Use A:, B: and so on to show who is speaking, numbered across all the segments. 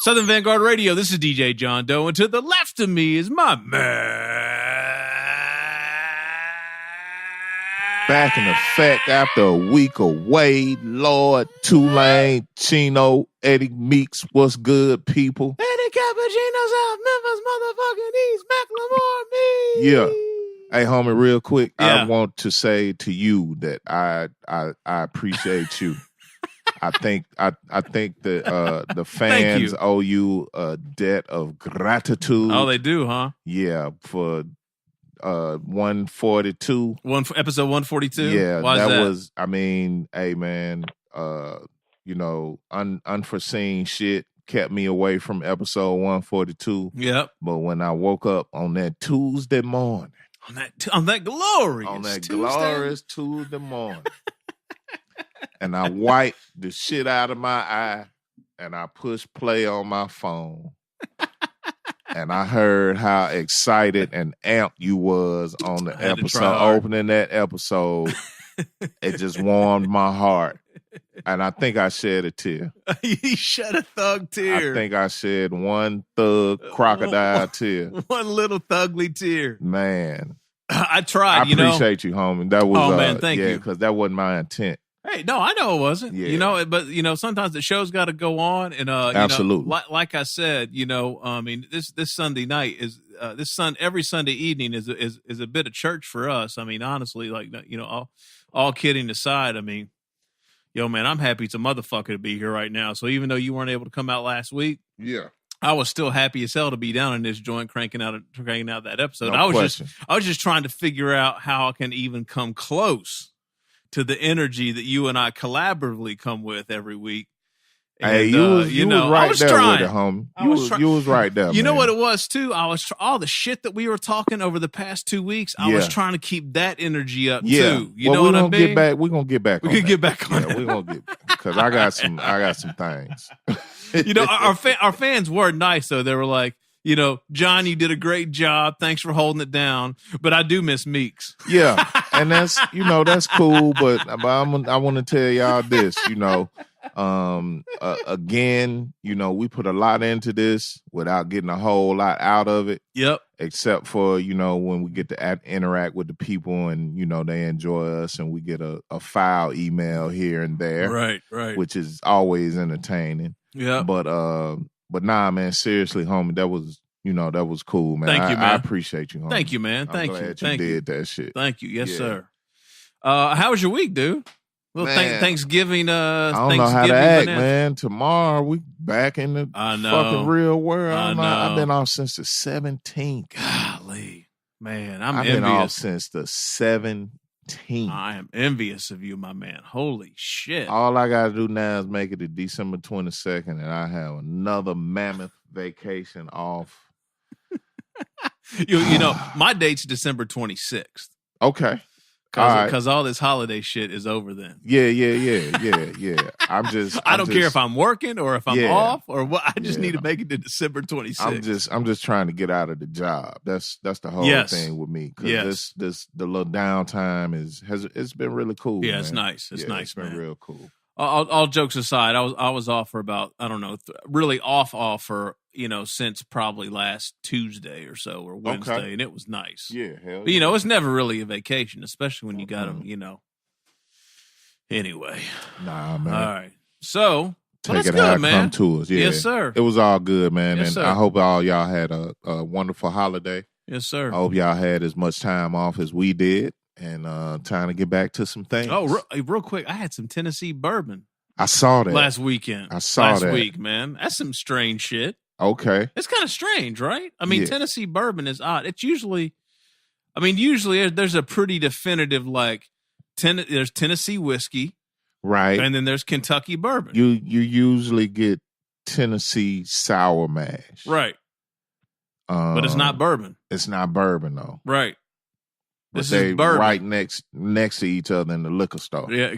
A: Southern Vangard Radio. This is DJ John Doe, and to the left of me is my man.
B: Back in effect after a week of Wade, Lord, Tulane, Chino, Eddie Meeks. What's good, people?
A: Eddie Cappuccino, South Memphis, motherfucking East, Macklemore, me.
B: Yeah. Hey, homie, real quick,
A: Yeah.
B: I want to say to you that I appreciate you. I think that the fans owe you a debt of gratitude.
A: Oh, they do, huh?
B: Yeah, for 142.
A: Episode 142.
B: Yeah,
A: Why is that?
B: was. I mean, hey man, unforeseen shit kept me away from episode 142.
A: Yep.
B: But when I woke up on that Tuesday morning,
A: on that glorious
B: Tuesday morning. And I wiped the shit out of my eye and I pushed play on my phone. And I heard how excited and amped you was on the episode, opening that episode. It just warmed my heart. And I think I shed a tear.
A: You shed a thug tear.
B: I think I shed one thug crocodile tear.
A: One little thugly tear.
B: Man.
A: I tried,
B: I appreciate you, homie. That was,
A: man, thank you.
B: because that wasn't my intent.
A: Hey, no, I know it wasn't.
B: Yeah.
A: But sometimes the show's got to go on, and
B: absolutely,
A: like I said, I mean, this Sunday night is every Sunday evening is a bit of church for us. I mean, honestly, like all kidding aside, I mean, yo, man, I'm happy it's a motherfucker to be here right now. So even though you weren't able to come out last week,
B: yeah,
A: I was still happy as hell to be down in this joint cranking out that episode.
B: No question.
A: I was just trying to figure out how I can even come close to the energy that you and I collaboratively come with every week. And,
B: hey, you was right there with it, homie. You was right there.
A: You know what it was too? I was all the shit that we were talking over the past 2 weeks. I was trying to keep that energy up too. You know what I mean?
B: We're gonna get back.
A: We can get back on.
B: Yeah, we're gonna get because I got some things.
A: Our fans were nice though. They were like, John, you did a great job. Thanks for holding it down. But I do miss Meeks.
B: Yeah, and that's that's cool. But I want to tell y'all this. Again, we put a lot into this without getting a whole lot out of it.
A: Yep.
B: Except for when we get to interact with the people and they enjoy us and we get a file email here and there.
A: Right.
B: Which is always entertaining.
A: Yeah.
B: But nah, man, seriously, homie, that was cool, man.
A: Thank you, man.
B: I appreciate you, homie.
A: Thank you, man.
B: I'm glad you did that shit.
A: Thank you. Yes, sir. How was your week, dude? Thanksgiving.
B: I don't know how to act, man. Tomorrow we back in the fucking real world. I've been off since the 17th.
A: Golly, man, I've
B: been off since the 17th.
A: I am envious of you, my man. Holy shit.
B: All I got to do now is make it to December 22nd, and I have another mammoth vacation off.
A: My date's December 26th.
B: Okay.
A: Because all this holiday shit is over then.
B: Yeah. I
A: don't care if I'm working or if I'm off or what. I just need to make it to December 26th.
B: I'm just trying to get out of the job. That's the whole thing with me. Because the little downtime it's been really cool.
A: Yeah,
B: man.
A: It's nice. It's nice,
B: it's been
A: man.
B: real cool.
A: All jokes aside, I was off for about, I don't know, really off for, since probably last Tuesday or so or Wednesday, and it was nice.
B: Yeah, hell
A: but, it's never really a vacation, especially when you got them, Anyway.
B: Nah, man.
A: All right. So,
B: take it how it come to us. Yeah.
A: Yes, sir.
B: It was all good, man.
A: Yes,
B: and
A: sir.
B: I hope all y'all had a wonderful holiday.
A: Yes, sir.
B: I hope y'all had as much time off as we did. And trying to get back to some things.
A: Oh, real quick, I had some Tennessee bourbon.
B: I saw that
A: last weekend.
B: last
A: week, man. That's some strange shit.
B: Okay,
A: it's kind of strange, right? I mean, Tennessee bourbon is odd. It's usually there's a pretty definitive there's Tennessee whiskey,
B: right,
A: and then there's Kentucky bourbon.
B: You usually get Tennessee sour mash,
A: right? But it's not bourbon.
B: It's not bourbon though,
A: right?
B: But they right next to each other in the liquor store.
A: Yeah,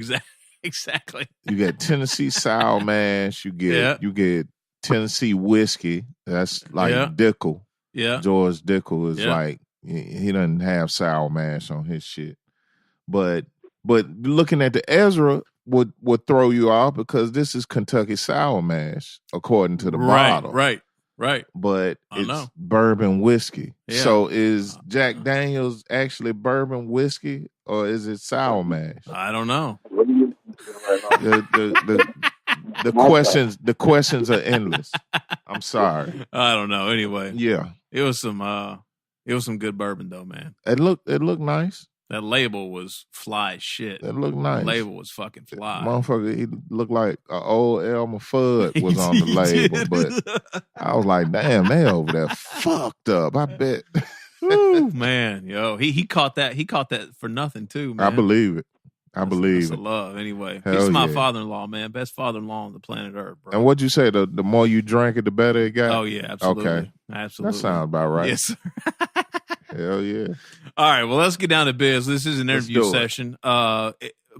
A: exactly.
B: You get Tennessee sour mash. You get Tennessee whiskey. That's like Dickel.
A: Yeah,
B: George Dickel is like he doesn't have sour mash on his shit. But looking at the Ezra would throw you off because this is Kentucky Sour Mash, according to the bottle.
A: Right.
B: But it's bourbon whiskey. Yeah. So is Jack Daniels actually bourbon whiskey or is it sour mash?
A: I don't know.
B: The questions are endless. I'm sorry.
A: I don't know. Anyway.
B: Yeah.
A: It was some good bourbon though, man.
B: It looked nice.
A: That label was fly as shit.
B: It looked nice.
A: The label was fucking fly.
B: Motherfucker, he looked like an old Elmer Fudd was on the label. But I was like, damn, they over there fucked up. I bet.
A: Ooh, man, yo. He caught that. He caught that for nothing too, man.
B: I believe it. That's
A: a love. Anyway.
B: Hell
A: He's my father-in-law, man. Best father-in-law on the planet Earth, bro.
B: And what'd you say? The more you drank it, the better it got?
A: Oh, yeah, absolutely.
B: Okay.
A: Absolutely.
B: That sounds about right.
A: Yes, sir.
B: Hell yeah.
A: All right, well, let's get down to biz. This is an interview session.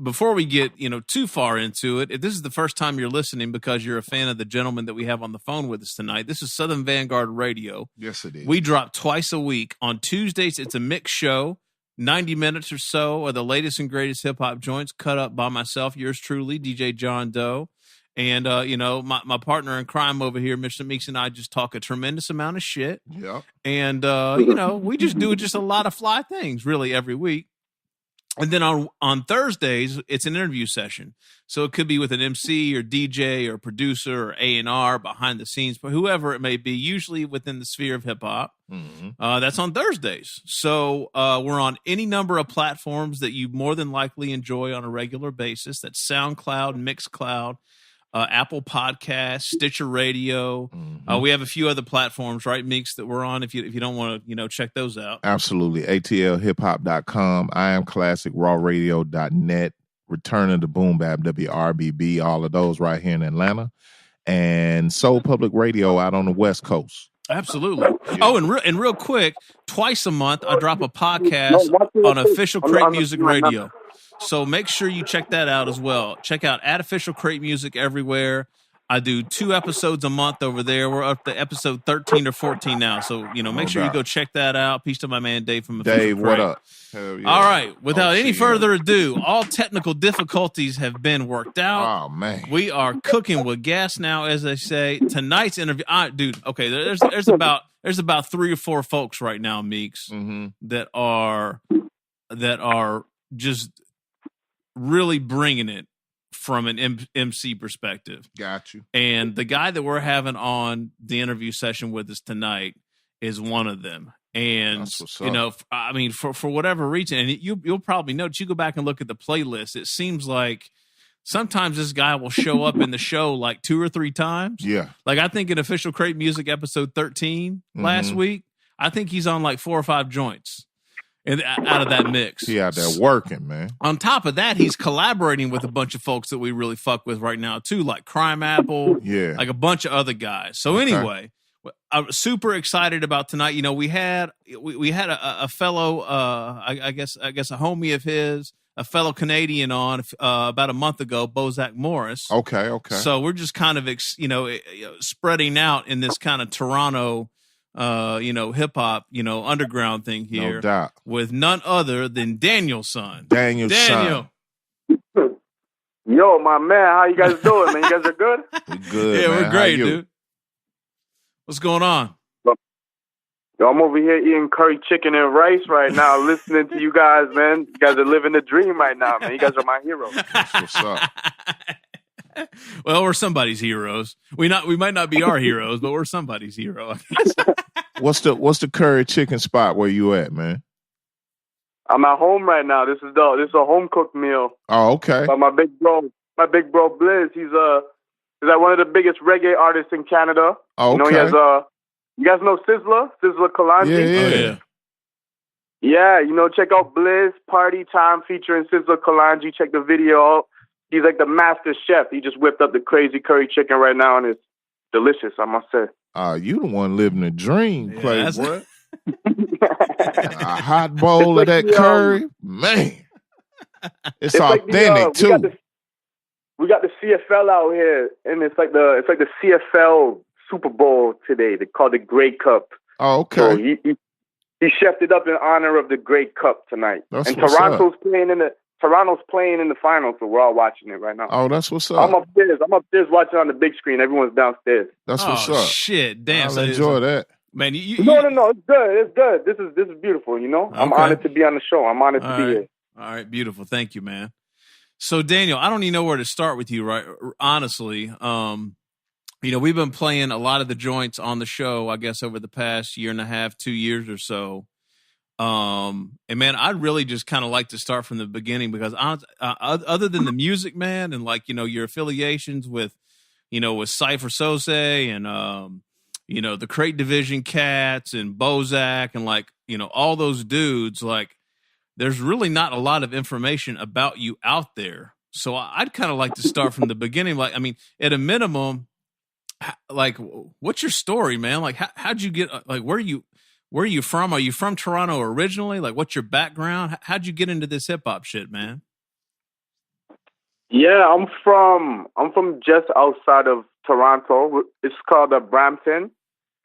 A: Before we get too far into it, if this is the first time you're listening because you're a fan of the gentleman that we have on the phone with us tonight, this is Southern Vanguard Radio.
B: Yes, it is.
A: We drop twice a week. On Tuesdays, it's a mixed show. 90 minutes or so of the latest and greatest hip-hop joints cut up by myself, yours truly, DJ John Doe. And, my partner in crime over here, Mr. Meeks, and I just talk a tremendous amount of shit.
B: Yep.
A: And, we just do just a lot of fly things, really, every week. And then on Thursdays, it's an interview session. So it could be with an MC or DJ or producer or A&R behind the scenes, but whoever it may be, usually within the sphere of hip-hop. Mm-hmm. That's on Thursdays. So we're on any number of platforms that you more than likely enjoy on a regular basis. That's SoundCloud, Mixcloud, Apple Podcasts, Stitcher Radio. Mm-hmm. We have a few other platforms, right, Meeks, that we're on if you don't want to, check those out.
B: Absolutely. ATLHipHop.com, IamClassicRawRadio.net, Return of the Boom Bap, WRBB, all of those right here in Atlanta, and Soul Public Radio out on the West Coast.
A: Absolutely. Yeah. Oh, and real quick, twice a month I drop a podcast on Official Crate Music Radio. So make sure you check that out as well. Check out @Official Crate Music everywhere. I do 2 episodes a month over there. We're up to episode 13 or 14 now. So, make sure you go check that out. Peace to my man Dave from Official
B: Dave,
A: Crate.
B: what up? Hell yeah.
A: All right. Without any further ado, all technical difficulties have been worked out.
B: Oh, man.
A: We are cooking with gas now, as they say. Tonight's interview, dude, okay, there's about 3 or 4 folks right now, Meeks, mm-hmm. that are just really bringing it from an MC perspective.
B: Got you.
A: And the guy that we're having on the interview session with us tonight is one of them. And, for whatever reason, and you'll probably notice, you go back and look at the playlist, it seems like sometimes this guy will show up in the show like 2 or 3 times.
B: Yeah.
A: Like I think in Official Crate Music episode 13 last week, I think he's on like 4 or 5 joints. Out of that mix.
B: He out there working, man.
A: On top of that, he's collaborating with a bunch of folks that we really fuck with right now, too, like Crimeapple, like a bunch of other guys. So anyway, I'm super excited about tonight. We had a fellow, I guess a homie of his, a fellow Canadian on about a month ago, Bozack Morris.
B: Okay.
A: So we're just kind of, spreading out in this kind of Toronto hip hop, underground thing here.
B: No doubt.
A: With none other than Daniel's son.
B: Daniel.
C: Yo, my man, how you guys doing, man? You guys are good?
B: We're good.
A: Yeah,
B: man.
A: We're great, dude. What's going on?
C: Yo, I'm over here eating curry chicken and rice right now, listening to you guys, man. You guys are living the dream right now, man. You guys are my heroes.
B: That's what's up.
A: Well, we're somebody's heroes. We might not be our heroes, but we're somebody's hero.
B: What's the curry chicken spot where you at, man?
C: I'm at home right now. This is a home cooked meal.
B: Oh, okay.
C: By my big bro Blizz. He's like one of the biggest reggae artists in Canada.
B: Oh, okay.
C: He has you guys know Sizzler Kalanji?
B: Yeah.
C: Yeah, check out Blizz Party Time featuring Sizzler Kalanji. Check the video out. He's like the master chef. He just whipped up the crazy curry chicken right now, and it's delicious, I must say.
B: You the one living the dream, Playboy. A hot bowl of that curry, man. It's authentic too.
C: We got the CFL out here, and it's like the CFL Super Bowl today. They call it Grey Cup.
B: Oh, okay.
C: So he chefed it up in honor of the Grey Cup tonight.
B: That's
C: and Toronto's playing in the Toronto's playing in the finals, so we're all watching it right now.
B: Oh, that's what's up.
C: I'm upstairs watching on the big screen. Everyone's downstairs.
B: That's what's up.
A: Shit, damn!
B: I'll enjoy that.
A: Man,
C: No, it's good. It's good. This is beautiful. You know, I'm honored to be on the show. I'm honored to be here.
A: All right, beautiful. Thank you, man. So, Daniel, I don't even know where to start with you, right? Honestly, we've been playing a lot of the joints on the show, I guess, over the past year and a half, 2 years or so. And man, I'd really just kind of like to start from the beginning because other than the music, man, and like, your affiliations with Saipher Soze and, the Crate Division cats and Bozack and like, all those dudes, like there's really not a lot of information about you out there. So I'd kind of like to start from the beginning. Like, I mean, at a minimum, like, what's your story, man? Like, how'd you get, like, where are you from? Are you from Toronto originally? Like, what's your background? How'd you get into this hip hop shit, man?
C: Yeah, I'm from just outside of Toronto. It's called Brampton.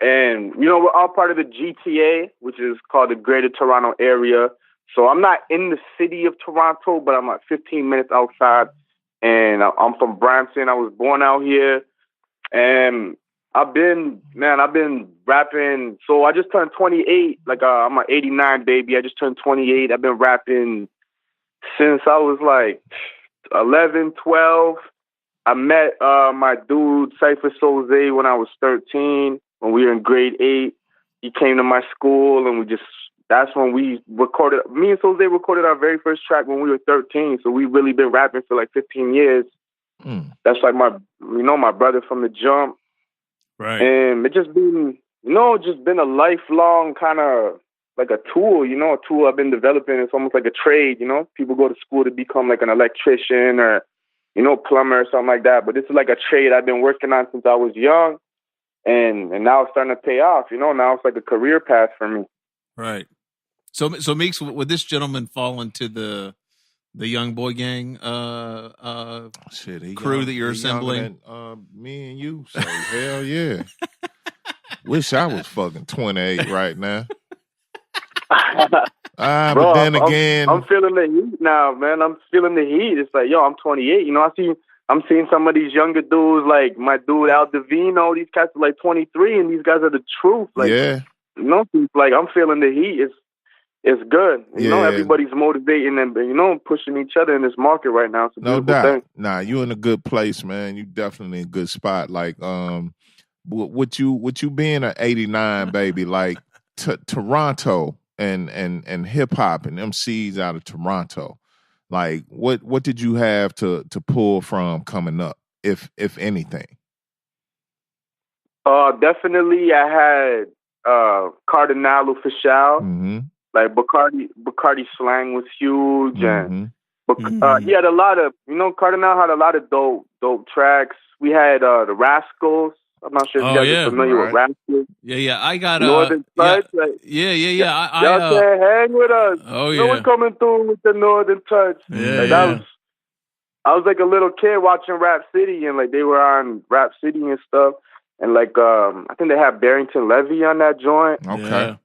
C: And, we're all part of the GTA, which is called the Greater Toronto Area. So I'm not in the city of Toronto, but I'm like 15 minutes outside. And I'm from Brampton. I was born out here. And I've been rapping. So I just turned 28. Like, I'm an 89 baby. I just turned 28. I've been rapping since I was like 11, 12. I met my dude, Saipher Soze, when I was 13. When we were in grade 8, he came to my school, and that's when we recorded. Me and Soze recorded our very first track when we were 13. So we've really been rapping for like 15 years. That's like my brother from the jump.
A: Right.
C: And it just been a lifelong kind of like a tool, a tool I've been developing. It's almost like a trade, People go to school to become like an electrician or, plumber or something like that. But this is like a trade I've been working on since I was young. And now it's starting to pay off, Now it's like a career path for me.
A: Right. So Meeks, would this gentleman fall into the Young Boy Gang crew that you're assembling?
B: Than, me and you. So hell yeah. Wish I was fucking 28 right now. But then again,
C: I'm feeling the heat now, man. I'm feeling the heat. It's like, I'm 28. I'm seeing some of these younger dudes, like my dude Al Divino. These cats are like 23, and these guys are the truth. Like,
B: yeah.
C: Like I'm feeling the heat. It's good. Everybody's motivating and pushing each other in this market right now. It's a
B: no
C: beautiful
B: doubt.
C: thing.
B: Nah, you in a good place, man. You definitely in a good spot. Like, what you being an 89 baby, like Toronto and hip hop and MCs out of Toronto. Like, what did you have to pull from coming up, if anything?
C: Definitely, I had Cardinal Official.
B: Mm-hmm.
C: Like Bacardi slang was huge, and he had a lot of Cardinal had a lot of dope tracks. We had the Rascals. I'm not sure if you guys are familiar with Rascals.
A: Yeah. I got
C: Northern Touch.
A: Yeah.
C: Y'all can't hang with us.
A: Oh yeah.
C: No one coming through with the Northern Touch.
A: Yeah.
C: I was like a little kid watching Rap City, and like they were on Rap City and stuff, and like I think they had Barrington Levy on that joint.
B: Okay.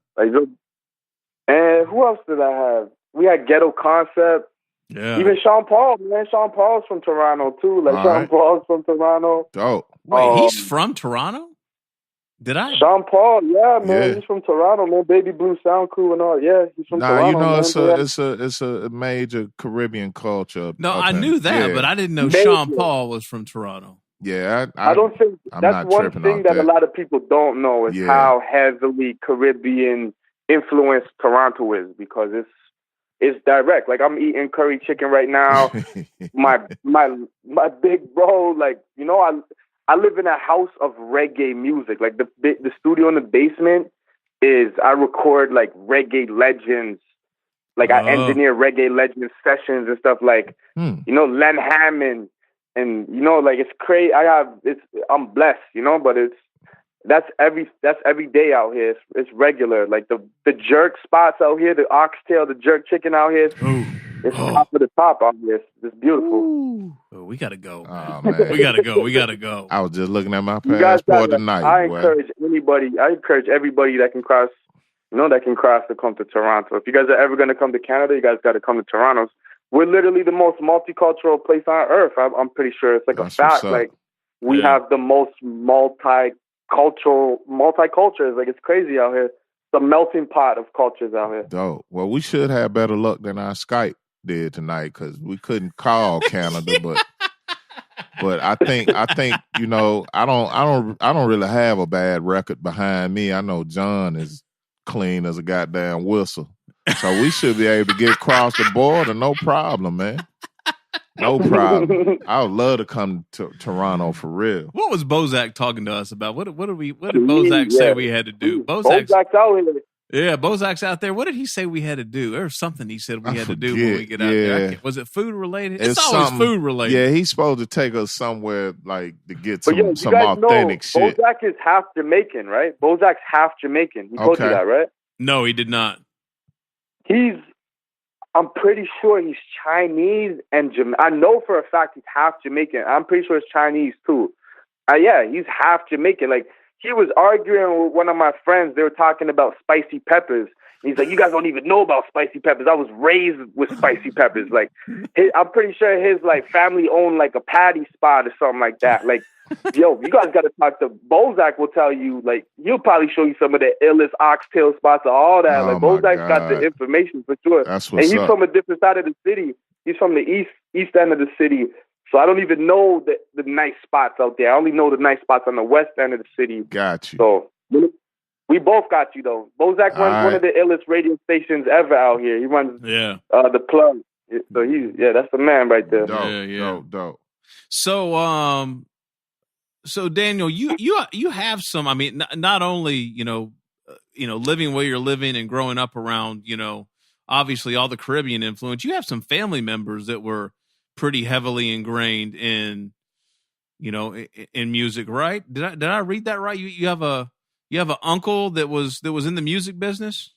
C: And who else did I have? We had Ghetto Concept.
A: Yeah.
C: Even Sean Paul, man. Sean Paul's from Toronto too. Like Sean Paul's from Toronto.
B: Dope.
A: Wait, he's from Toronto? Did I?
C: Sean Paul, yeah, man.
B: Yeah.
C: He's from Toronto, man. Baby Blue Sound Crew and all. Yeah, he's from Toronto.
B: It's a major Caribbean culture.
A: No, I knew that, but I didn't know
C: Major.
A: Sean Paul was from Toronto.
B: Yeah,
C: I don't think that's one thing that a lot of people don't know is how heavily Caribbean influenced Toronto is, because it's direct. Like I'm eating curry chicken right now. my big bro, like I live in a house of reggae music. Like the studio in the basement is I record like reggae legends. Like I engineer reggae legend sessions and stuff. Like Len Hammond, and like it's crazy. I'm blessed, but that's every day out here. It's regular. Like the jerk spots out here, the oxtail, the jerk chicken out here. It's top of the top out here. It's beautiful.
A: Ooh. Oh, we gotta go.
B: Oh, man.
A: We gotta go.
B: I was just looking at my passport tonight.
C: I encourage everybody that can cross, to come to Toronto. If you guys are ever going to come to Canada, you guys got to come to Toronto. we're literally the most multicultural place on earth. I'm pretty sure it's like
B: That's
C: a
B: what's
C: fact.
B: up.
C: Like we have the most multicultures. Like it's crazy out here. It's a melting pot of cultures out here.
B: Dope. Well, we should have better luck than our Skype did tonight because we couldn't call Canada, but I think you know I don't really have a bad record behind me. I know John is clean as a goddamn whistle, so we should be able to get across the border, no problem, man. No problem. I would love to come to Toronto for real.
A: What was Bozack talking to us about? What did Bozack say we had to do?
C: Bozack's out here.
A: Yeah, Bozack's out there. What did he say we had to do? There was something he said we had to do when we get out there. Was it food related? It's always food related.
B: Yeah, he's supposed to take us somewhere like to get some
C: you guys
B: authentic shit.
C: Bozack is half Jamaican, right? Bozack's half Jamaican. He told you that, right?
A: No, he did not.
C: I'm pretty sure he's Chinese and I know for a fact he's half Jamaican. I'm pretty sure it's Chinese too. Yeah, he's half Jamaican. Like he was arguing with one of my friends. They were talking about spicy peppers. And he's like, "You guys don't even know about spicy peppers. I was raised with spicy peppers." Like, I'm pretty sure his like family owned like a patty spot or something like that. Like, yo, you guys got to talk to Bozack. Will tell you, like, he'll probably show you some of the illest oxtail spots and all that. Like, Bozack's got the information for sure.
B: That's what's
C: and he's
B: up.
C: from a different side of the city. He's from the east end of the city. So I don't even know the nice spots out there. I only know the nice spots on the west end of the city.
B: Got you.
C: So we both got you though. Bozack runs one of the illest radio stations ever out here. He runs the Plug. So that's the man right there.
B: Dope.
A: So Daniel, you have some. I mean, not only living where you're living and growing up around obviously all the Caribbean influence. You have some family members that were pretty heavily ingrained in music, right? Did I read that right? You have an uncle that was in the music business?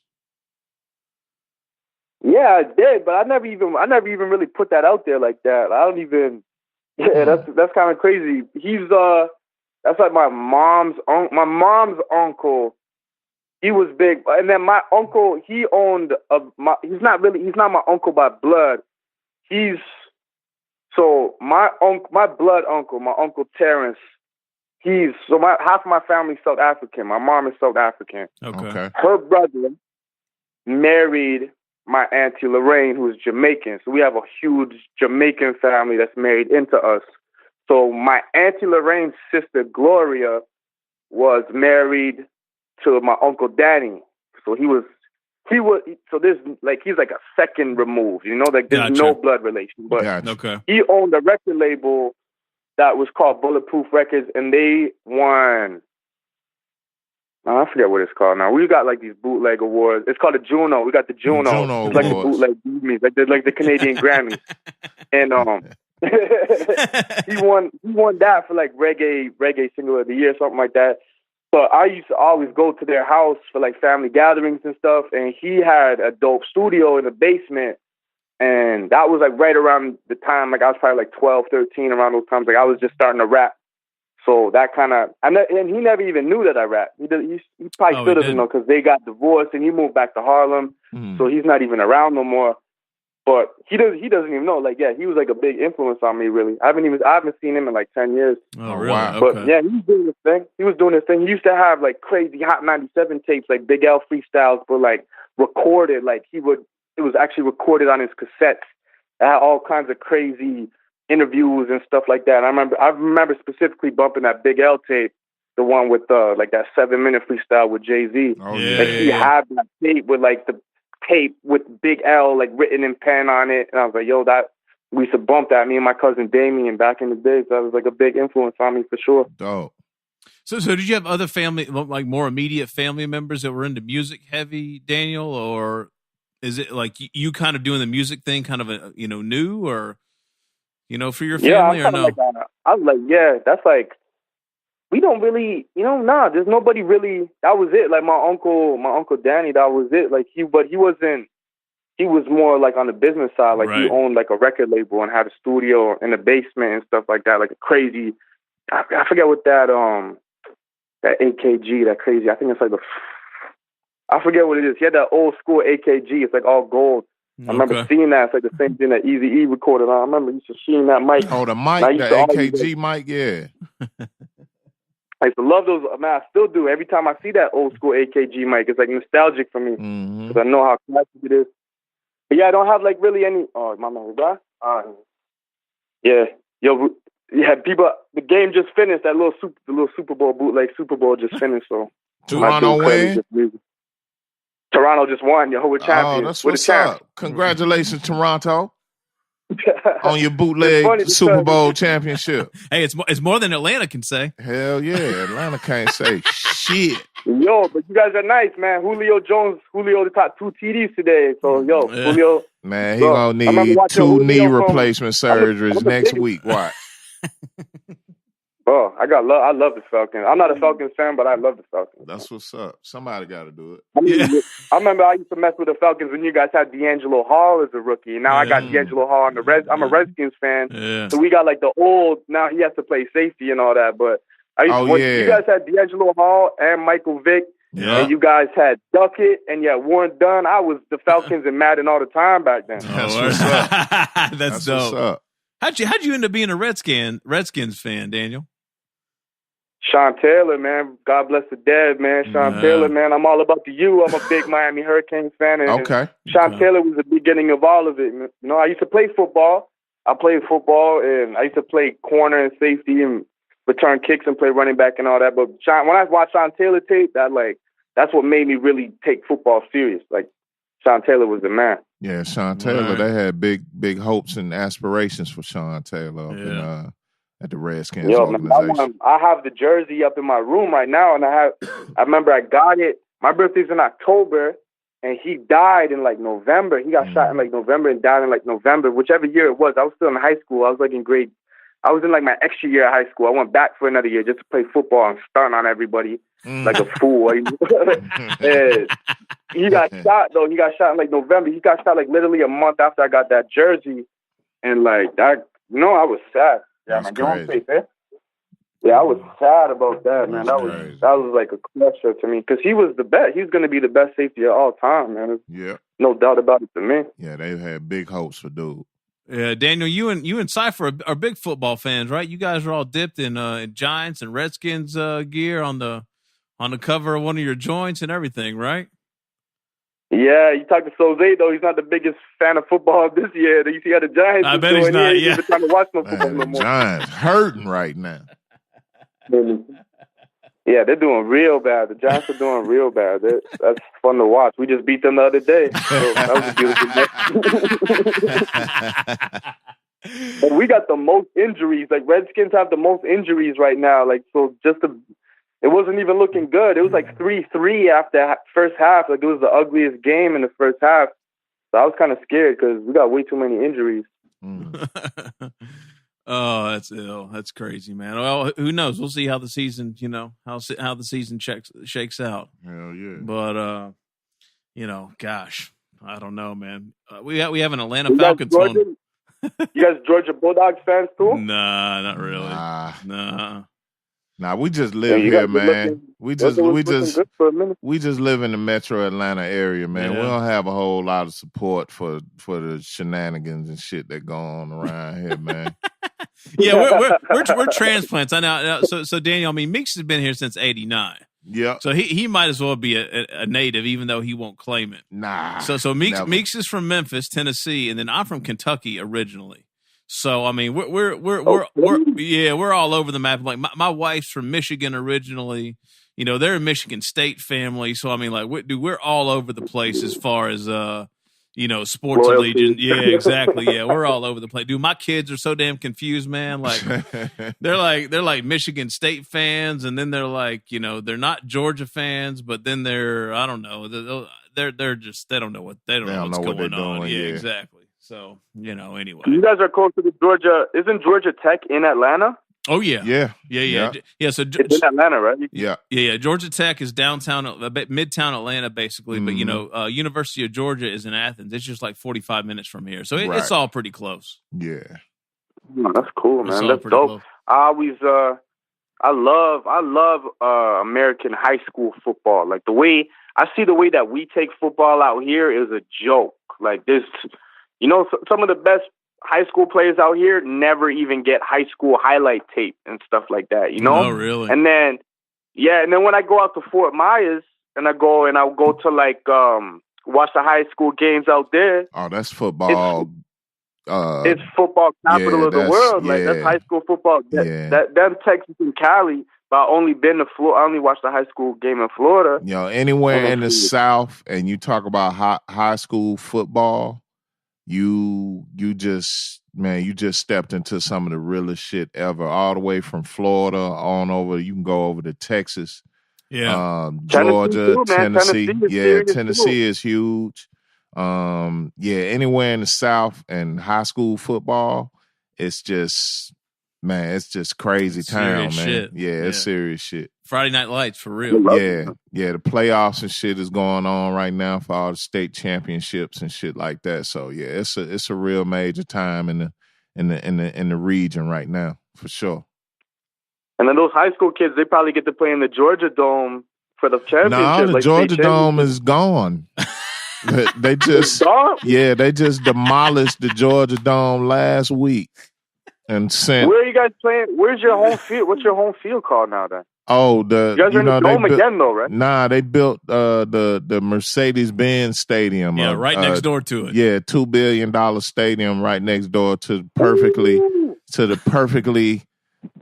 C: Yeah, I did, but I never even really put that out there like that. I don't even. Yeah, that's kind of crazy. He's that's like my mom's uncle. He was big, and then my uncle, he owned he's not my uncle by blood. My blood uncle, my uncle Terrence. Half of my family's South African. My mom is South African.
B: Okay.
C: Her brother married my auntie Lorraine, who's Jamaican. So we have a huge Jamaican family that's married into us. So my auntie Lorraine's sister Gloria was married to my uncle Danny. So there's like he's like a second removed, like there's no blood relation. But he owned a record label that was called Bulletproof Records, and they won. I forget what it's called now. We got like these bootleg awards. It's called the Juno. We got the Juno. It's like the bootleg Grammys, like the Canadian Grammys. And he won that for like reggae single of the year, something like that. But I used to always go to their house for like family gatherings and stuff. And he had a dope studio in the basement. And that was like right around the time, like I was probably like 12, 13 around those times. Like I was just starting to rap. So that kind of, and he never even knew that I rap. He probably still doesn't know because they got divorced and he moved back to Harlem. So he's not even around no more. But he doesn't even know. Like, yeah, he was like a big influence on me, really. I haven't seen him in like 10 years.
A: Oh, really?
B: Wow.
C: But yeah, he was doing his thing. He used to have like crazy Hot 97 tapes, like Big L freestyles, but like recorded. Like it was actually recorded on his cassettes. It had all kinds of crazy interviews and stuff like that. And I remember specifically bumping that Big L tape, the one with like that 7-minute freestyle with Jay-Z.
B: Oh,
C: He had that tape with like the tape with Big L like written in pen on it, and I was like, yo, that we used to bump that, me and my cousin Damien back in the days. That was like a big influence on me for sure.
B: Dope.
A: So did you have other family, like more immediate family members that were into music heavy, Daniel, or is it like you kind of doing the music thing kind of new, or for your family, or no?
C: I was like, yeah, that's like, we don't really, there's nobody really. That was it. Like my uncle Danny, that was it. Like he was more like on the business side. Like he owned like a record label and had a studio in the basement and stuff like that. Like a crazy, I forget what that AKG, that crazy. I think it's like I forget what it is. He had that old school AKG. It's like all gold. I remember seeing that. It's like the same thing that Eazy-E recorded on. I remember used to seeing that mic.
B: Oh, the mic, the AKG mic, yeah.
C: I used to love those. Man, I still do. Every time I see that old school AKG mic, it's like nostalgic for me because I know how classic it is. But yeah, I don't have like really any. Oh, my man, guy. Yeah, people. The game just finished. The little Super Bowl bootleg Super Bowl just finished. So
B: Toronto win.
C: Toronto just won. Yo, we're champions.
B: Oh, that's what's up. Congratulations, Toronto, on your bootleg Super Bowl championship.
A: Hey, it's more than Atlanta can say.
B: Hell yeah, Atlanta can't say shit.
C: Yo, but you guys are nice, man. Julio caught 2 TDs today. So, Julio.
B: Man, he gonna need 2 knee replacement surgeries next week. Watch.
C: Oh, I love the Falcons. I'm not a Falcons fan, but I love the Falcons.
B: That's what's up. Somebody got to do it.
C: I remember I used to mess with the Falcons when you guys had D'Angelo Hall as a rookie. Now I got D'Angelo Hall on the Reds. I'm a Redskins fan, so we got like the old. Now he has to play safety and all that. But you guys had D'Angelo Hall and Michael Vick, and you guys had Duckett and Warren Dunn. I was the Falcons and Madden all the time back then.
B: That's what's up.
A: That's dope. What's up. How'd you end up being a Redskins fan, Daniel?
C: Sean Taylor, man. God bless the dead, man. Sean Taylor, man. I'm all about the U. I'm a big Miami Hurricanes fan. And Sean Taylor was the beginning of all of it. You know, I used to play football. I played football, and I used to play corner and safety and return kicks and play running back and all that. But when I watched Sean Taylor tape, that's what made me really take football serious. Like, Sean Taylor was the man.
B: Yeah, Sean Taylor. They had big hopes and aspirations for Sean Taylor at the Redskins organization.
C: Man, I have the jersey up in my room right now, and I remember I got it. My birthday's in October, and he died in like November. He got shot in like November and died in like November, whichever year it was. I was still in high school. I was like I was in like my extra year of high school. I went back for another year just to play football and stunt on everybody like a fool. And he got shot though. He got shot in like November. He got shot like literally a month after I got that jersey, and like that, I was sad. Yeah,
B: that's crazy.
C: Yeah, I was sad about that, man. That was like a crusher to me because he was the best. He's going to be the best safety of all time, man.
B: Yeah,
C: no doubt about it to me.
B: Yeah, they had big hopes for dude.
A: Yeah, Daniel, you and Saipher are big football fans, right? You guys are all dipped in Giants and Redskins gear on the cover of one of your joints and everything, right?
C: Yeah, you talk to Soze though. He's not the biggest fan of football this year. You see how the Giants.
A: I bet he's not.
C: He's not trying to watch no football no more.
B: Giants hurting right now.
C: Yeah, they're doing real bad. The Giants are doing real bad. That's fun to watch. We just beat them the other day. So that was a beautiful game. And we got the most injuries. Like, Redskins have the most injuries right now. Like, so it wasn't even looking good. It was like 3-3 after first half. Like, it was the ugliest game in the first half. So I was kind of scared because we got way too many injuries.
A: Oh, that's ill. That's crazy, man. Well, who knows? We'll see how the season, how the season shakes out.
B: Hell yeah.
A: But gosh, I don't know, man. We have an Atlanta Falcons phone.
C: You guys Georgia Bulldogs fans too?
A: Nah, not really.
B: Nah, we just live here, man. We just live in the metro Atlanta area, man. Yeah. We don't have a whole lot of support for the shenanigans and shit that go on around here, man.
A: Yeah, we're transplants. I know. So Daniel, I mean, Meeks has been here since '89.
B: Yeah.
A: So he might as well be a native, even though he won't claim it.
B: Nah.
A: So Meeks is from Memphis, Tennessee, and then I'm from Kentucky originally. So I mean, we're all over the map. Like my wife's from Michigan originally. They're a Michigan State family. So I mean, like we're all over the place as far as sports allegiance. Yeah, exactly. Yeah, we're all over the place. Dude, my kids are so damn confused, man. Like they're like Michigan State fans, and then they're like, they're not Georgia fans, but then they're, I don't know, they're just they don't know what's going on. Yeah, exactly. So, anyway.
C: You guys are close to the Georgia. Isn't Georgia Tech in Atlanta?
A: Oh, yeah.
B: Yeah.
C: it's
A: So
C: in Atlanta, right?
B: Yeah.
A: Georgia Tech is downtown, midtown Atlanta, basically. Mm-hmm. But, University of Georgia is in Athens. It's just like 45 minutes from here. So it's all pretty close.
B: Yeah.
C: Oh, that's cool, man. That's dope. Close. I love American high school football. Like I see the way that we take football out here is a joke. Like this, some of the best high school players out here never even get high school highlight tape and stuff like that.
A: Oh, really?
C: And then when I go out to Fort Myers and I'll go to like watch the high school games out there.
B: Oh, that's football.
C: It's football capital of the world. Like that's high school football. Them Texas and Cali. But I only been to Florida. I only watched the high school game in Florida.
B: Anywhere in the South, and you talk about high school football, you just stepped into some of the realest shit ever. All the way from Florida on over, you can go over to Texas, Georgia, Tennessee. Tennessee is huge. Anywhere in the South and high school football, it's just crazy town, man.
A: Shit.
B: It's serious shit.
A: Friday Night Lights for real.
B: The playoffs and shit is going on right now for all the state championships and shit like that. So it's a real major time in the region right now for sure.
C: And then those high school kids, they probably get to play in the Georgia Dome for the championship.
B: No, the Georgia Dome is gone. They just demolished the Georgia Dome last week and sent.
C: Where are you guys playing? Where's your home field? What's your home field called now? Then
B: you guys
C: are in the Dome again, though, right?
B: Nah, they built the Mercedes-Benz Stadium.
A: Right next door to it.
B: Yeah, $2 billion stadium right next door to the perfectly.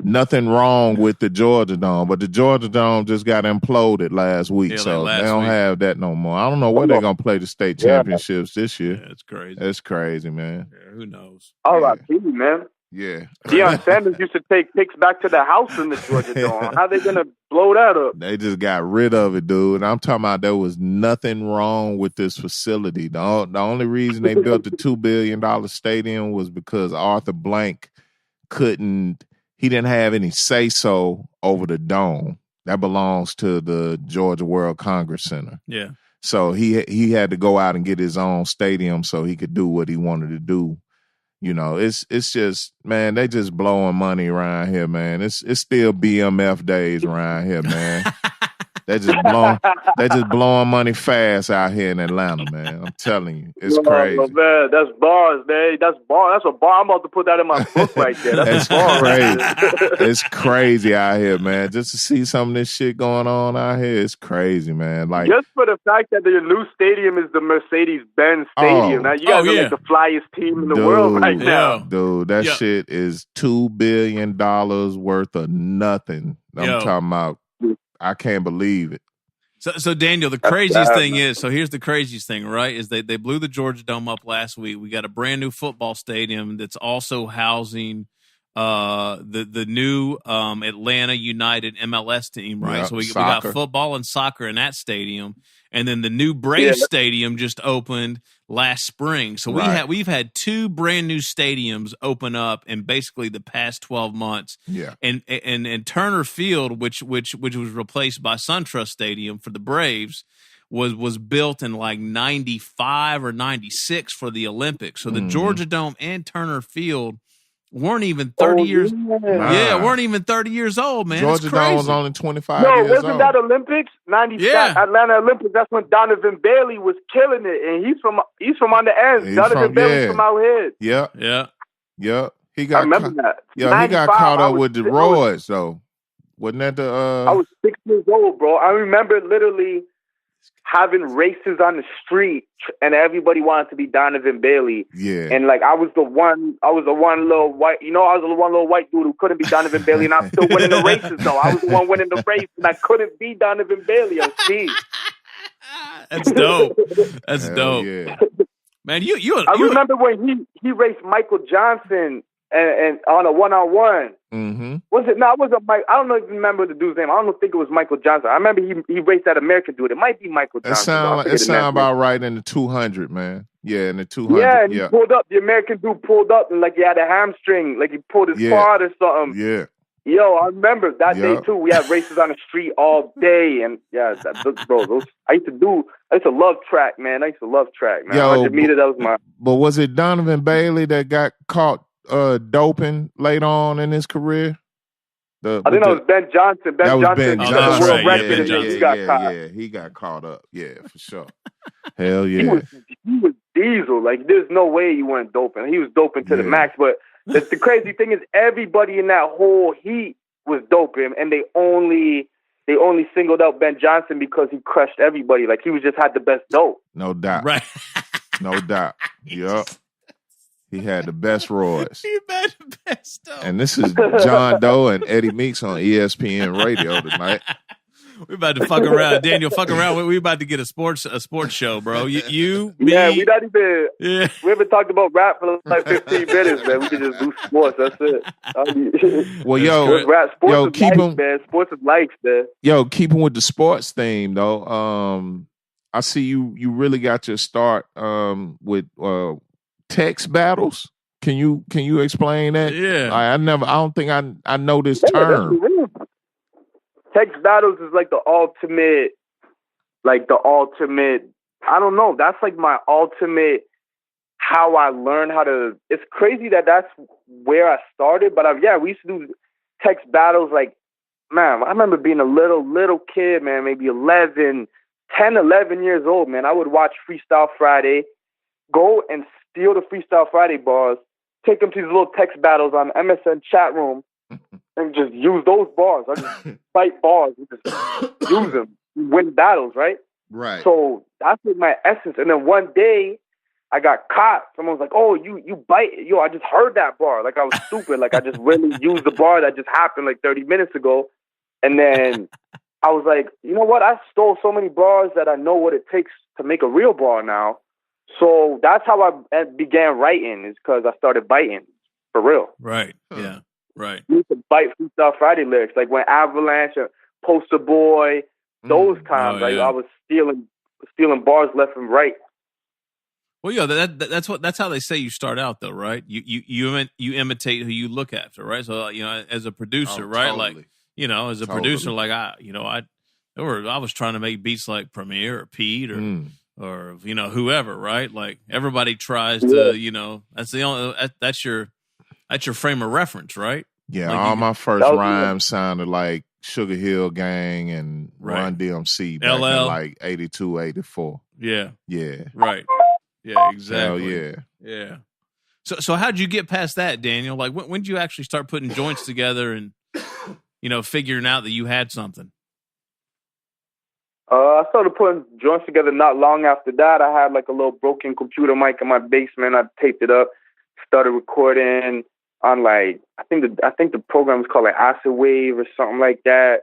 B: Nothing wrong with the Georgia Dome, but the Georgia Dome just got imploded last week, so they don't have that no more. I don't know where they're going to play the state championships this year.
A: Yeah, it's crazy.
B: It's crazy, man.
A: Yeah, who knows?
C: Man.
B: Yeah.
C: Deion Sanders used to take picks back to the house in the Georgia Dome. How they going to blow that up?
B: They just got rid of it, dude. And I'm talking about there was nothing wrong with this facility. The only reason they built the $2 billion stadium was because Arthur Blank he didn't have any say-so over the dome. That belongs to the Georgia World Congress Center.
A: Yeah.
B: So he had to go out and get his own stadium so he could do what he wanted to do. It's just, man, they just blowing money around here, man. It's still BMF days around here, man. They just blowing money fast out here in Atlanta, man. I'm telling you, it's crazy.
C: Man, that's bars, man. That's bar. That's a bar. I'm about to put that in my book right there. That's
B: crazy. It's crazy out here, man. Just to see some of this shit going on out here, it's crazy, man. Like
C: just for the fact that your new stadium is the Mercedes-Benz Stadium. Now you guys are like the flyest team in the world right now,
B: dude. That shit is $2 billion worth of nothing. I'm talking about. I can't believe it.
A: So Daniel, the craziest thing is, here's the craziest thing, right? Is they blew the Georgia Dome up last week. We got a brand new football stadium that's also housing the new Atlanta United MLS team, right?
B: Yep,
A: so we got football and soccer in that stadium. And then the new Braves stadium just opened last spring. So we've had two brand new stadiums open up in basically the past 12 months.
B: Yeah.
A: And Turner Field, which was replaced by SunTrust Stadium for the Braves, was built in like 95 or 96 for the Olympics. So the Georgia Dome and Turner Field weren't even 30 years. Yeah, weren't even 30 years old, man.
B: Georgia Dome was only 25 years old.
C: Wasn't that Olympics? 95 Atlanta Olympics. That's when Donovan Bailey was killing it, and he's from on the end. Donovan Bailey's from out here.
B: Yeah. I remember that. Yeah, he got caught up with the roids, though. Wasn't that the?
C: I was 6 years old, bro. I remember literally having races on the street, and everybody wanted to be Donovan Bailey.
B: Yeah.
C: And like I was the one little white, I was the one little white dude who couldn't be Donovan Bailey, and I'm still winning the races though. I was the one winning the race, and I couldn't be Donovan Bailey on Steve.
A: That's dope. That's dope.
B: Yeah.
A: Man,
C: I remember when he raced Michael Johnson and on a one-on-one.
B: Mm-hmm.
C: Was it? No, it wasn't Mike. I don't know if you remember the dude's name. I don't think it was Michael Johnson. I remember he raced that American dude. It might be Michael Johnson.
B: It sound about right in the 200, man. Yeah, in the 200.
C: Yeah, and he pulled up. The American dude pulled up and like he had a hamstring, like he pulled his quad or something.
B: Yeah.
C: Yo, I remember that day too. We had races on the street all day, and I used to love track, man. I used to love track, man. 100 meters, that was my.
B: But was it Donovan Bailey that got caught doping late on in his career?
C: I think that was Ben Johnson.
B: Ben Johnson.
C: He got caught.
B: Yeah, he got caught up. Yeah, for sure. Hell yeah.
C: He was diesel. Like, there's no way he wasn't doping. He was doping to the max. But the crazy thing is, everybody in that whole heat was doping, and they only singled out Ben Johnson because he crushed everybody. Like, he was just had the best dope.
B: No doubt.
A: Right.
B: No doubt. Yup. He had the best roids.
A: He had the best dope.
B: And this is John Doe and Eddie Meeks on ESPN Radio tonight.
A: We're about to fuck around, Daniel. Fuck around. We're about to get a sports show, bro. You, me,
C: yeah, we not even.
A: Yeah.
C: We haven't talked about rap for like 15 minutes, man. We can just do sports. That's it.
B: Well, yo,
C: rap, sports
B: yo,
C: is
B: keep
C: life,
B: him,
C: man. Sports is life, man.
B: Yo, keep him with the sports theme though. I see you really got your start with text battles. Can you explain that?
A: Yeah.
B: I don't think I know this term.
C: Text battles is like the ultimate. I don't know. That's like my ultimate. How I learned how to. It's crazy that's where I started, but we used to do text battles. Like, man, I remember being a little kid, man, maybe 11 years old, man. I would watch Freestyle Friday, go and steal the Freestyle Friday bars, take them to these little text battles on MSN chat room, and just use those bars. I just fight bars and just use them, win battles, right?
B: Right.
C: So that's like my essence. And then one day I got caught. Someone was like, "Oh, you bite." Yo, I just heard that bar. Like, I was stupid. Like, I just really used the bar that just happened like 30 minutes ago. And then I was like, you know what? I stole so many bars that I know what it takes to make a real bar now. So that's how I began writing, is because I started biting for real.
A: Right. Yeah. Right.
C: I used to bite Freestyle Friday lyrics, like when Avalanche and Poster Boy, those times. I was stealing bars left and right.
A: Well, yeah, that's how they say you start out, though, right? You imitate who you look after, right? So, as a producer, right?
B: Totally.
A: Like, as a producer, like I was trying to make beats like Premier or Pete or whoever, right? Like, everybody tries to, that's the only that's your frame of reference, right?
B: Yeah,
A: like
B: all my first rhymes sounded like Sugar Hill Gang and Run DMC back
A: LL.
B: in like 82, 84.
A: Yeah.
B: Yeah.
A: Right. Yeah, exactly.
B: Hell yeah.
A: Yeah. So how'd you get past that, Daniel? Like, when did you actually start putting joints together and, figuring out that you had something?
C: I started putting joints together not long after that. I had like a little broken computer mic in my basement. I taped it up, started recording on like, I think the program was called like Acid Wave or something like that.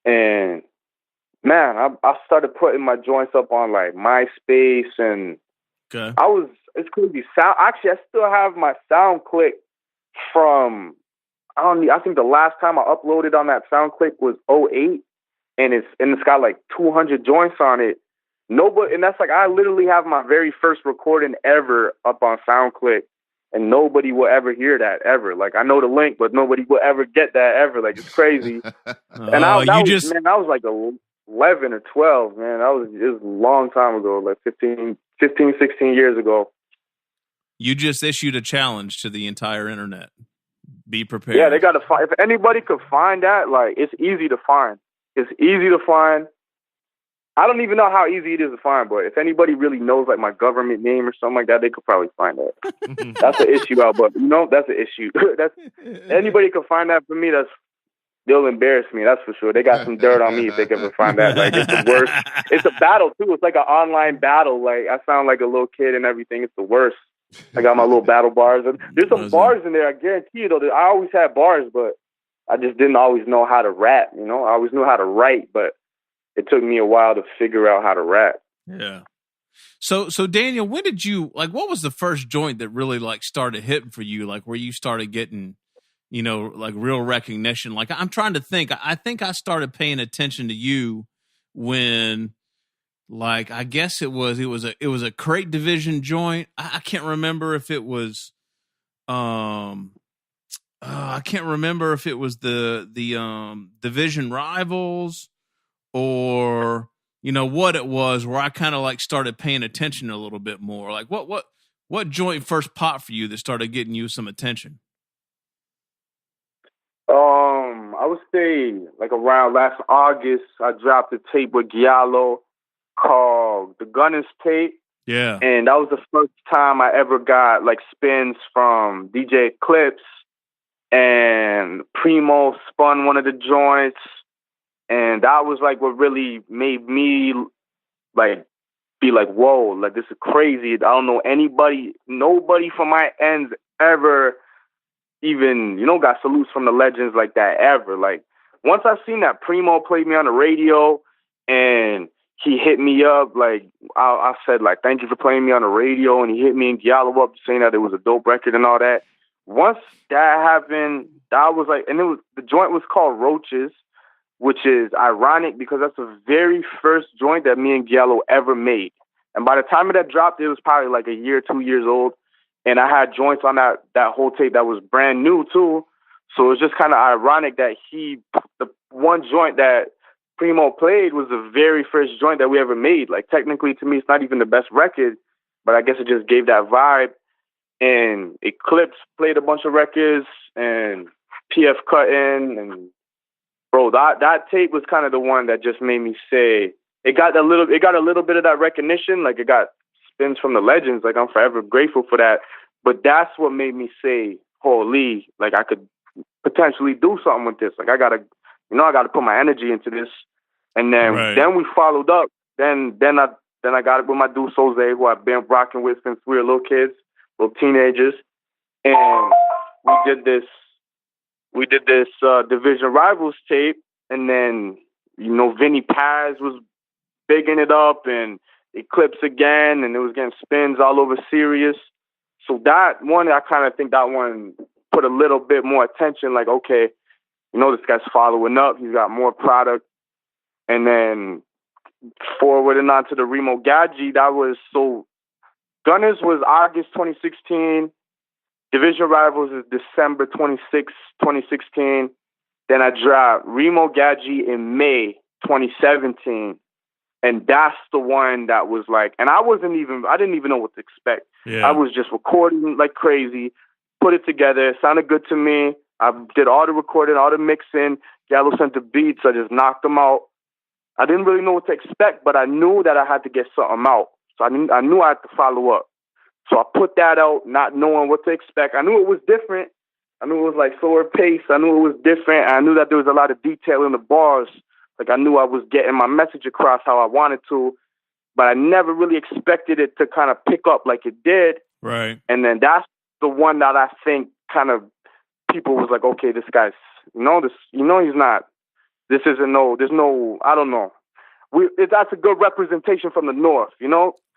C: And man, I started putting my joints up on like MySpace, and it's crazy. Actually, I still have my SoundClick from, I think the last time I uploaded on that SoundClick was 2008, and it's got like 200 joints on it. And that's like, I literally have my very first recording ever up on SoundClick, and nobody will ever hear that ever. Like, I know the link, but nobody will ever get that ever. Like, it's crazy. And I was like 11 or 12, man. It was a long time ago, like 15, 16 years ago.
A: You just issued a challenge to the entire internet. Be prepared.
C: Yeah, they got to find. If anybody could find that, like, it's easy to find. It's easy to find. I don't even know how easy it is to find, but if anybody really knows like my government name or something like that, they could probably find that. That's an issue out, but that's an issue. Anybody could find that for me. They'll embarrass me. That's for sure. They got some dirt on me if they can ever find that. Like, it's the worst. It's a battle too. It's like an online battle. Like, I sound like a little kid and everything. It's the worst. I got my little battle bars. And there's some bars in there. I guarantee you, though. I always had bars, but I just didn't always know how to rap. I always knew how to write, but it took me a while to figure out how to rap.
A: Yeah. So Daniel, when did you, like, what was the first joint that really like started hitting for you? Like, where you started getting, like real recognition? Like, I'm trying to think. I think I started paying attention to you when, like, I guess it was a Crate Divizion joint. I can't remember if it was, I can't remember if it was the Division Rivals or what it was, where I kind of like started paying attention a little bit more. Like, what joint first popped for you that started getting you some attention?
C: I would say like around last August, I dropped a tape with Giallo called The Gunners Tape.
A: Yeah.
C: And that was the first time I ever got like spins from DJ Eclipse, and Primo spun one of the joints. And that was like what really made me like be like, whoa, like this is crazy. I don't know nobody from my ends ever even, got salutes from the legends like that ever. Like once I seen that Primo played me on the radio and he hit me up, like I said, like, thank you for playing me on the radio. And he hit me and Giallo up saying that it was a dope record and all that. Once that happened, that was like, and the joint was called Roaches, which is ironic because that's the very first joint that me and Giallo ever made. And by the time that dropped, it was probably like a year, 2 years old. And I had joints on that whole tape that was brand new too. So it was just kind of ironic that the one joint that Primo played was the very first joint that we ever made. Like technically to me, it's not even the best record, but I guess it just gave that vibe. And Eclipse played a bunch of records and PF cut in, and bro, that tape was kind of the one that just made me say it got a little bit of that recognition. Like it got spins from the legends. Like I'm forever grateful for that. But that's what made me say, holy, like I could potentially do something with this. Like I gotta put my energy into this. And then we followed up. Then I got it with my dude Soze, who I've been rocking with since we were little kids, little teenagers. And we did this Division Rivals tape, and then Vinny Paz was bigging it up, and Eclipse again, and it was getting spins all over Sirius. So that one, I kind of think that one put a little bit more attention. Like, okay, this guy's following up. He's got more product. And then forwarding on to the Remo Gadji, Gunners was August 2016. Division Rivals is December 26, 2016. Then I dropped Remo Gadji in May 2017. And that's the one that was like, and I didn't even know what to expect.
A: Yeah.
C: I was just recording like crazy, put it together. It sounded good to me. I did all the recording, all the mixing. Gallo sent the beats. I just knocked them out. I didn't really know what to expect, but I knew that I had to get something out. So I knew I had to follow up. So I put that out, not knowing what to expect. I knew it was different. I knew it was like slower pace. I knew it was different. I knew that there was a lot of detail in the bars. Like I knew I was getting my message across how I wanted to, but I never really expected it to kind of pick up like it did.
A: Right.
C: And then that's the one that I think kind of people was like, okay, this guy's, he's not, there's no, I don't know. That's a good representation from the North,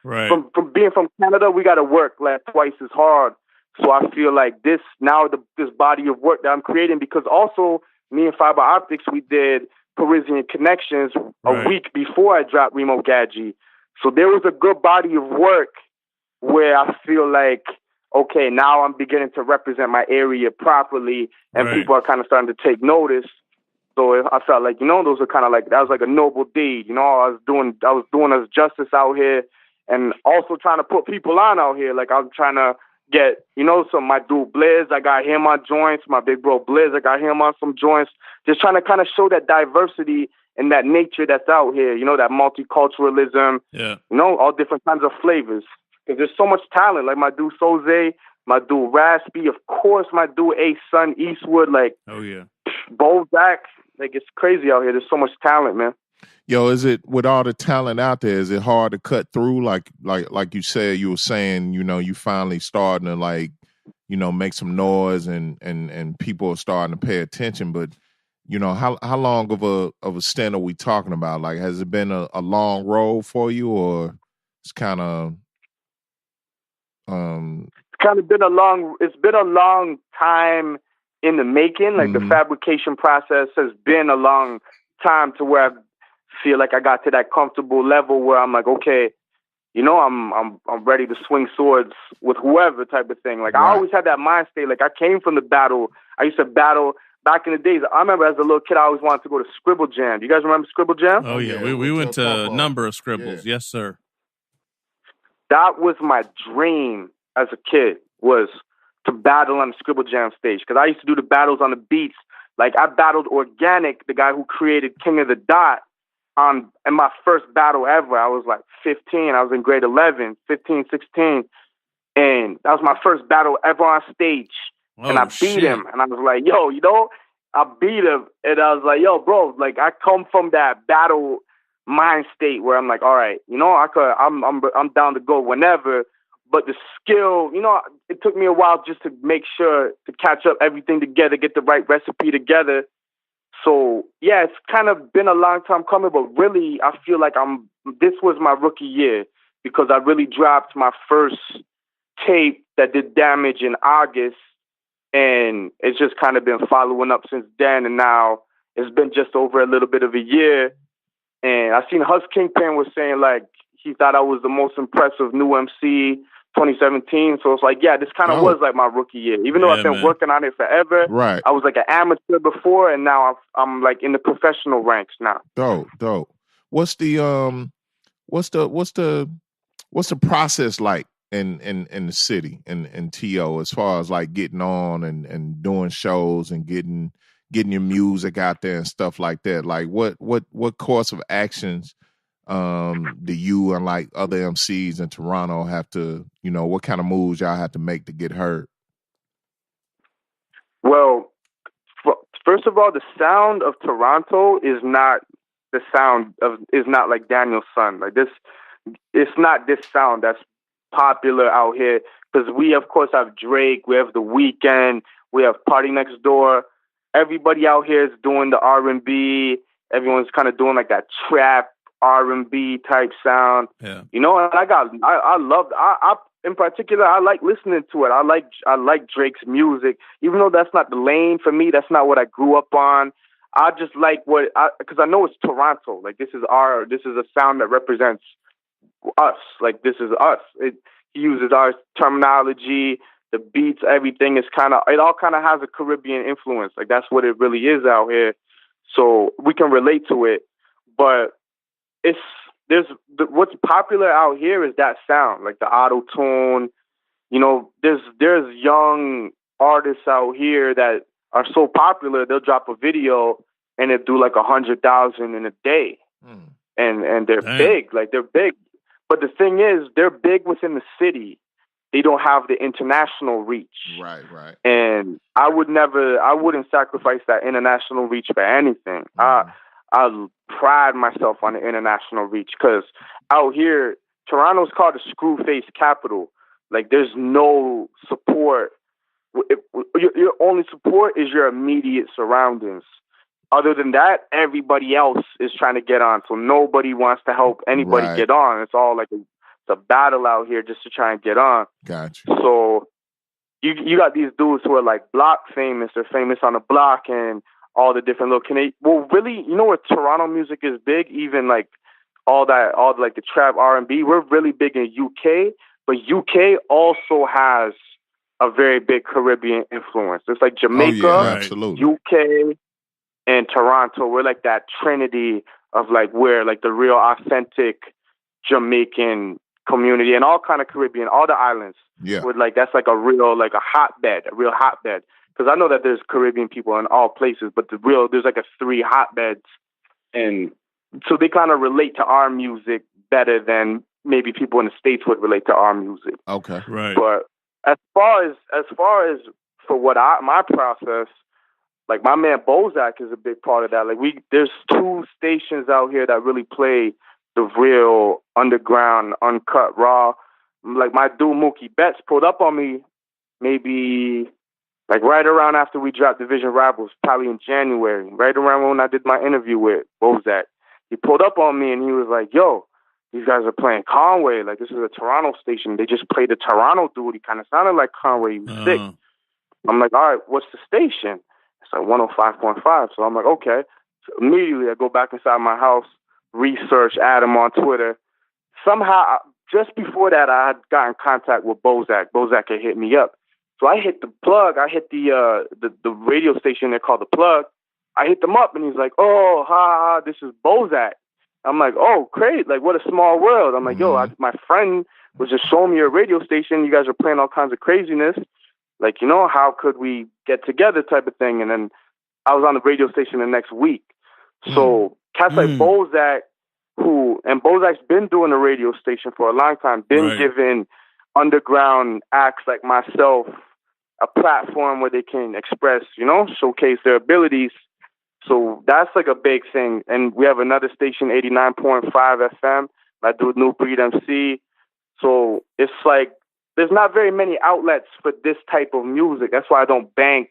A: Right.
C: From being from Canada, we got to work like twice as hard. So I feel like this body of work that I'm creating, because also me and Fiber Optics, we did Parisian Connections a week before I dropped Remo Gadji. So there was a good body of work where I feel like, okay, now I'm beginning to represent my area properly, and people are kind of starting to take notice. So I felt like, those are kind of like, that was like a noble deed. I was doing us justice out here, and also trying to put people on out here. Like I was trying to get, some my dude Blizz, I got him on joints. My big bro Blizz, I got him on some joints. Just trying to kind of show that diversity and that nature that's out here. that multiculturalism.
A: Yeah.
C: All different kinds of flavors. Because there's so much talent. Like my dude Soze, my dude Raspy, of course, my dude Asun Eastwood. Like,
A: oh yeah,
C: Bozack. Like it's crazy out here. There's so much talent, man.
B: Yo, is it, with all the talent out there, is it hard to cut through? Like you said, you were saying, you finally starting to make some noise and people are starting to pay attention. But, how long of a stint are we talking about? Like, has it been a long road for you, or it's kind of,
C: it's been a long time in the making. Like the fabrication process has been a long time to where I feel like I got to that comfortable level where I'm like, okay, I'm ready to swing swords with whoever type of thing. Like I always had that mind state. Like I came from the battle. I used to battle back in the days. I remember as a little kid, I always wanted to go to Scribble Jam. Do you guys remember Scribble Jam?
A: Oh yeah, we went to a number of scribbles. Yeah. Yes, sir.
C: That was my dream as a kid, was to battle on the Scribble Jam stage. Because I used to do the battles on the beats. Like I battled Organic, the guy who created King of the Dot, in my first battle ever. I was like 15. I was in grade 11, 15, 16. And that was my first battle ever on stage.
A: Oh,
C: and I beat him. And I was like, yo, I beat him. And I was like, yo, bro, like I come from that battle mind state where I'm like, all right, I'm down to go whenever. But the skill, it took me a while just to make sure to catch up everything together, get the right recipe together. So yeah, it's kind of been a long time coming, but really I feel like this was my rookie year because I really dropped my first tape that did damage in August, and it's just kind of been following up since then. And now it's been just over a little bit of a year. And I seen Hus Kingpin was saying like he thought I was the most impressive new MC 2017. So it's like, yeah, this kind of was like my rookie year. Even though I've been working on it forever.
B: Right.
C: I was like an amateur before, and now I'm like in the professional ranks now.
B: Dope. What's the process like in the city in TO as far as like getting on and doing shows and getting your music out there and stuff like that? Like what course of actions do you and like other MCs in Toronto have to, what kind of moves y'all have to make to get heard?
C: Well, first of all, the sound of Toronto is not like Daniel's son. Like this, it's not this sound that's popular out here, because we of course have Drake, we have The Weeknd, we have Party Next Door. Everybody out here is doing the R&B. Everyone's kind of doing like that trap R&B type sound.
A: Yeah.
C: And I in particular, I like listening to it. I like Drake's music, even though that's not the lane for me. That's not what I grew up on. I just like because I know it's Toronto. Like this is a sound that represents us. Like this is us. He uses our terminology, the beats, everything is it all kind of has a Caribbean influence. Like that's what it really is out here. So we can relate to it, but what's popular out here is that sound, like the auto tune. There's young artists out here that are so popular they'll drop a video and it do like 100,000 in a day, and they're big. Like they're big, but the thing is they're big within the city. They don't have the international reach. Right. And I wouldn't sacrifice that international reach for anything. I pride myself on the international reach, because out here, Toronto's called the screw face capital. Like there's no support. Your only support is your immediate surroundings. Other than that, everybody else is trying to get on. So nobody wants to help anybody get on. It's all like a battle out here just to try and get on.
B: Gotcha.
C: So you got these dudes who are like block famous. They're famous on the block and all the different really, where Toronto music is big, even like all like the trap R&B. We're really big in UK, but UK also has a very big Caribbean influence. It's like Jamaica, UK, and Toronto. We're like that trinity of like where like the real authentic Jamaican community and all kind of Caribbean, all the islands. Yeah. With like that's like a real hotbed. Because I know that there's Caribbean people in all places, but there's like 3 hotbeds, and so they kind of relate to our music better than maybe people in the States would relate to our music.
B: Okay, right.
C: But as far as for my process, like my man Bozack is a big part of that. Like there's 2 stations out here that really play the real underground, uncut, raw. Like my dude Mookie Betts pulled up on me maybe like right around after we dropped Division Rivals, probably in January, right around when I did my interview with Bozack. He pulled up on me and he was like, yo, these guys are playing Conway. Like, this is a Toronto station. They just played the Toronto dude. He kind of sounded like Conway. He was sick. I'm like, all right, what's the station? It's like 105.5. So I'm like, okay. So immediately I go back inside my house, research, add him on Twitter. Somehow, just before that, I had got in contact with Bozack. Bozack had hit me up. So I hit the plug. I hit the radio station they call the plug. I hit them up, and he's like, "Oh, this is Bozack." I'm like, "Oh, great! Like, what a small world." I'm like, "Yo, my friend was just showing me a radio station. You guys are playing all kinds of craziness. Like, how could we get together?" Type of thing. And then I was on the radio station the next week. So cats like Bozack, and Bozack's been doing a radio station for a long time, been giving underground acts like myself a platform where they can express, showcase their abilities. So that's like a big thing. And we have another station, 89.5 FM, I do New Breed MC. So it's like there's not very many outlets for this type of music. That's why I don't bank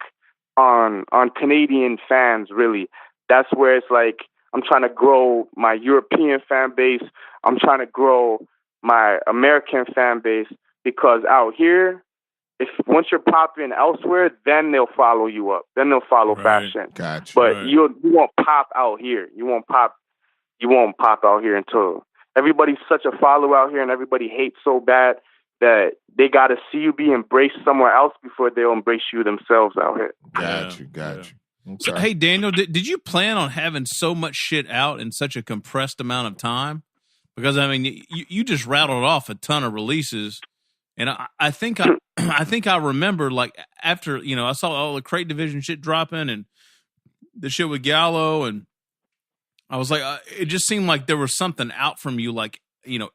C: on Canadian fans, really. That's where it's like I'm trying to grow my European fan base. I'm trying to grow my American fan base, because out here, once you're popping elsewhere, then they'll follow you up. Then they'll follow fashion.
B: Gotcha.
C: But you won't pop out here. You won't pop out here until everybody's such a follow out here, and everybody hates so bad that they got to see you be embraced somewhere else before they'll embrace you themselves out here.
B: Got you. Okay.
A: So, hey, Daniel, did you plan on having so much shit out in such a compressed amount of time? Because, I mean, you just rattled off a ton of releases. And I think I remember, like, after, I saw all the Crate Divizion shit dropping and the shit with Gallo, and I was like, it just seemed like there was something out from you, like,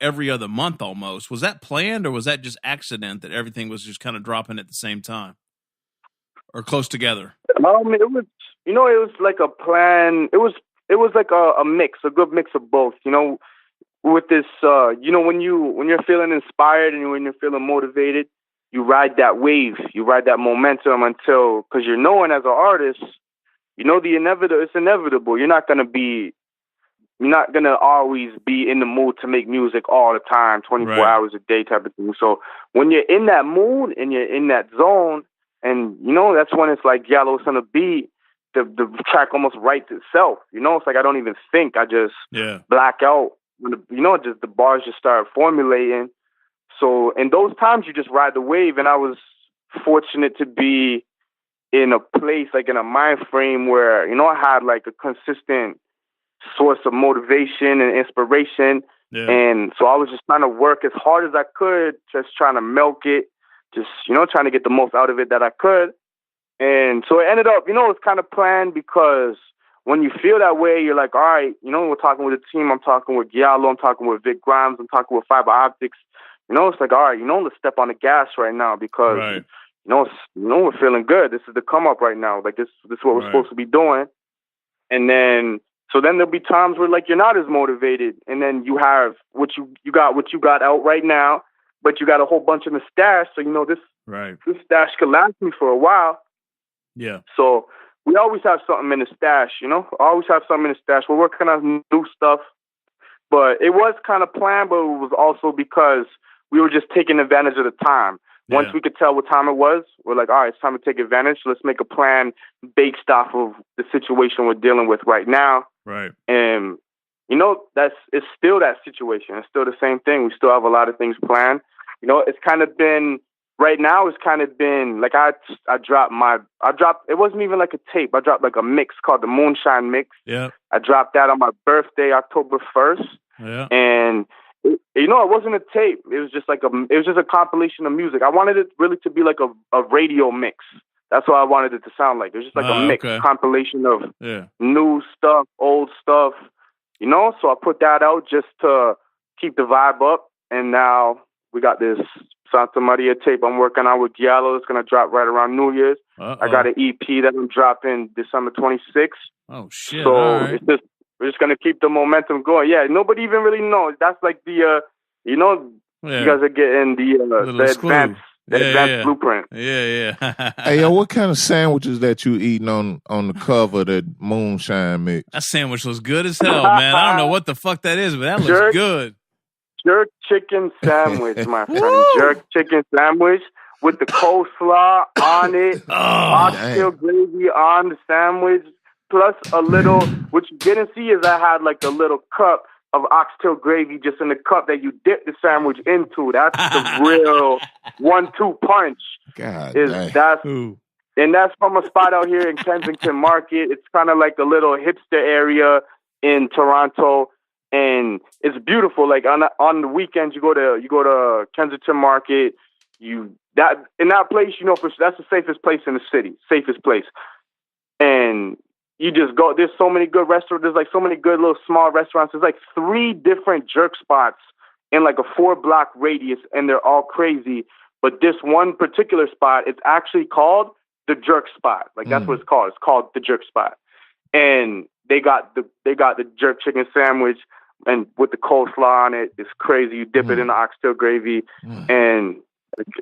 A: every other month almost. Was that planned, or was that just accident that everything was just kind of dropping at the same time or close together?
C: It was, it was like a plan. It was like a mix, a good mix of both, with this, when you're feeling inspired and when you're feeling motivated, you ride that wave, you ride that momentum until, because you're known as an artist, it's inevitable. You're not going to always be in the mood to make music all the time, 24 hours a day type of thing. So when you're in that mood and you're in that zone, and, that's when it's like Yellow's on a beat, the track almost writes itself. It's like I don't even think. I just black out. Just the bars just start formulating. So in those times, you just ride the wave. And I was fortunate to be in a place, like in a mind frame where, I had like a consistent source of motivation and inspiration. Yeah. And so I was just trying to work as hard as I could, just trying to milk it, just, trying to get the most out of it that I could. And so it ended up, it's kind of planned, because when you feel that way, you're like, all right, we're talking with a team. I'm talking with Giallo. I'm talking with Vic Grimes. I'm talking with Fiber Optics. It's like, all right, let's step on the gas right now, because, we're feeling good. This is the come up right now. Like this is what we're supposed to be doing. And then, so then there'll be times where like you're not as motivated, and then you have what you got out right now, but you got a whole bunch in the stash. So this stash could last me for a while.
A: Yeah.
C: So we always have something in the stash, Always have something in the stash. We're working on new stuff, but it was kind of planned, but it was also because we were just taking advantage of the time. Once we could tell what time it was, we're like, all right, it's time to take advantage. Let's make a plan based off of the situation we're dealing with right now.
A: Right.
C: And, it's still that situation. It's still the same thing. We still have a lot of things planned. It's kind of been, right now it's kind of been, like I dropped, it wasn't even like a tape. I dropped like a mix called the Moonshine Mix.
A: Yeah.
C: I dropped that on my birthday, October 1st.
A: Yeah.
C: And it wasn't a tape. It was just a compilation of music. I wanted it really to be like a radio mix. That's what I wanted it to sound like. It was just like a mix, compilation of new stuff, old stuff, So I put that out just to keep the vibe up. And now we got this Santa Maria tape I'm working on with Giallo. It's going to drop right around New Year's. I got an EP that I'm dropping December 26th.
A: Oh, shit.
C: So we're just going to keep the momentum going. Yeah, nobody even really knows. That's like the, you guys are getting the advanced blueprint.
A: Yeah.
B: Hey, yo, what kind of sandwiches that you eating on the cover of that Moonshine Mix?
A: That sandwich looks good as hell, man. I don't know what the fuck that is, but that looks good.
C: Jerk chicken sandwich, my friend. Jerk chicken sandwich with the coleslaw on it, oxtail gravy on the sandwich, plus a little, what you didn't see is I had like a little cup of oxtail gravy just in the cup that you dip the sandwich into. That's the real 1-2 punch. And that's from a spot out here in Kensington Market. It's kind of like a little hipster area in Toronto. And it's beautiful. Like on the weekends, you go to Kensington Market. In that place, for sure, that's the safest place in the city. Safest place. And you just go. There's so many good restaurants. There's like so many good little small restaurants. There's like 3 different jerk spots in like a 4-block radius, and they're all crazy. But this one particular spot, it's actually called the Jerk Spot. Like that's what it's called. It's called the Jerk Spot, and they got the jerk chicken sandwich, and with the coleslaw on it. It's crazy. You dip it in the oxtail gravy, and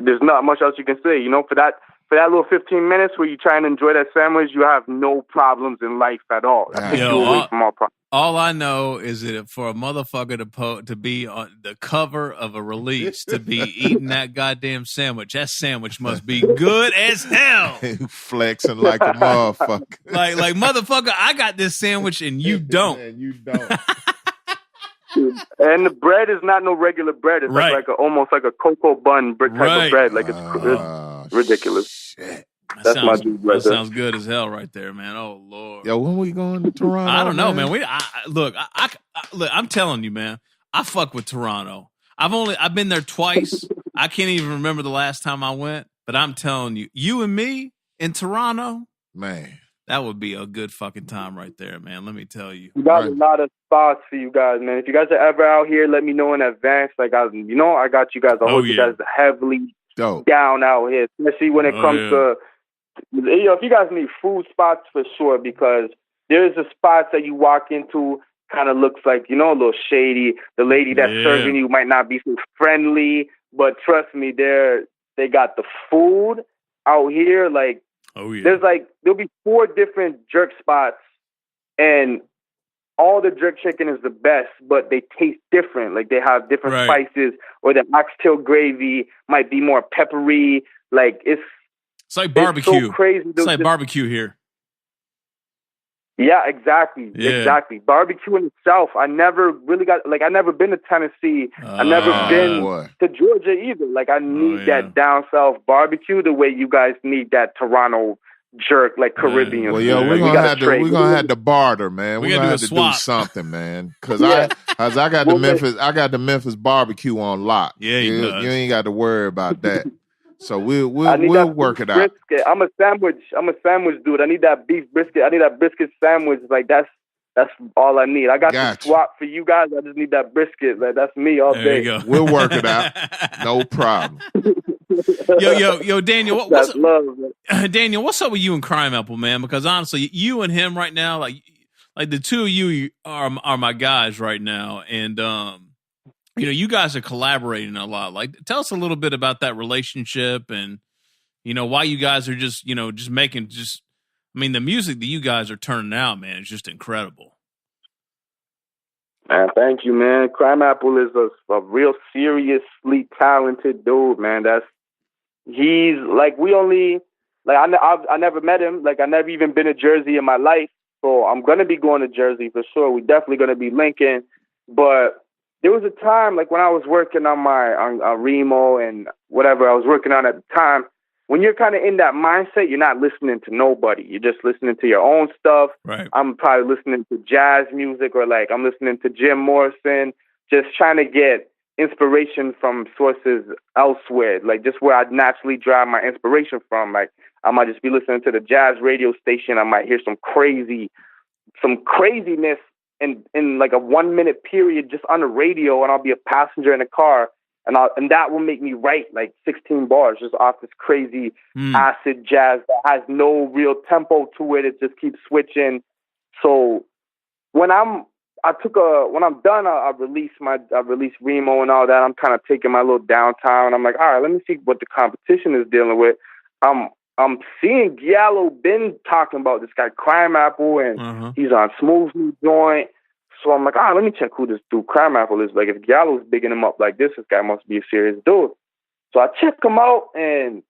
C: there's not much else you can say. You know, for that little 15 minutes where you try and enjoy that sandwich, you have no problems in life at all. That takes you away from all problems.
A: All I know is that for a motherfucker to be on the cover of a release, to be eating that goddamn sandwich, that sandwich must be good as hell.
B: Flexing like a motherfucker.
A: Like motherfucker, I got this sandwich and you don't.
B: And you don't.
C: And the bread is not no regular bread. It's like almost like a cocoa bun type of bread. Like it's ridiculous.
B: Shit.
A: That sounds good as hell right there, man. Oh Lord.
B: Yo, when we going to Toronto?
A: I don't know, man. Look, I'm telling you, man. I fuck with Toronto. I've been there twice. I can't even remember the last time I went, but I'm telling you, you and me in Toronto,
B: man,
C: That
A: would be a good fucking time right there, man. Let me tell you.
C: We got a lot of spots for you guys, man. If you guys are ever out here, let me know in advance. Like, I got you guys. I hope you guys are heavily down out here, especially when it comes to, if you guys need food spots for sure, because there's the spots that you walk into, kind of looks like, a little shady. The lady that's serving you might not be so friendly, but trust me, they got the food out here. Like, there'll be 4 different jerk spots, and all the jerk chicken is the best, but they taste different. Like, they have different spices, or the oxtail gravy might be more peppery. Like, it's
A: like barbecue.
C: It's so crazy.
A: It's like barbecue here.
C: Yeah, exactly. Exactly. Barbecue in itself, I never really got, I never been to Tennessee. I never been to Georgia either. Like, I need that down south barbecue the way you guys need that Toronto jerk, like Caribbean.
B: Well, we're gonna have to barter, man. We're gonna have to do something, man. Cause I got the Memphis barbecue on lock.
A: Yeah,
B: you ain't got to worry about that. So we'll work it out.
C: Brisket. I'm a sandwich dude. I need that beef brisket. I need that brisket sandwich. Like, that's all I need. I got the swap for you guys. I just need that brisket. Like, that's me all day.
A: You go.
B: We'll work it out. No problem.
A: Yo, Daniel.
C: That's love, man.
A: Daniel, what's up with you and Crimeapple, man? Because honestly, you and him right now, like the two of you are my guys right now, and you guys are collaborating a lot. Like, tell us a little bit about that relationship, and why you guys are just making the music that you guys are turning out, man, is just incredible.
C: Man, thank you, man. Crimeapple is a real seriously talented dude, man. He's like, I never met him. Like, I never even been to Jersey in my life, so I'm gonna be going to Jersey for sure. We're definitely gonna be linking, but there was a time, like, when I was working on Remo and whatever I was working on at the time, when you're kind of in that mindset, you're not listening to nobody. You're just listening to your own stuff.
A: Right.
C: I'm probably listening to jazz music, or like I'm listening to Jim Morrison, just trying to get inspiration from sources elsewhere, like just where I'd naturally drive my inspiration from. Like, I might just be listening to the jazz radio station. I might hear some craziness in like a 1 minute period just on the radio, and I'll be a passenger in a car, and that will make me write like 16 bars just off this crazy acid jazz that has no real tempo to it. It just keeps switching. So when I'm done, I release Remo and all that. I'm kind of taking my little downtime. I'm like, all right, let me see what the competition is dealing with. I'm seeing Giallo been talking about this guy Crimeapple, and he's on SmooVth joint. So I'm like, let me check who this dude Crimeapple is. Like, if Giallo's bigging him up like this guy must be a serious dude. So I checked him out, and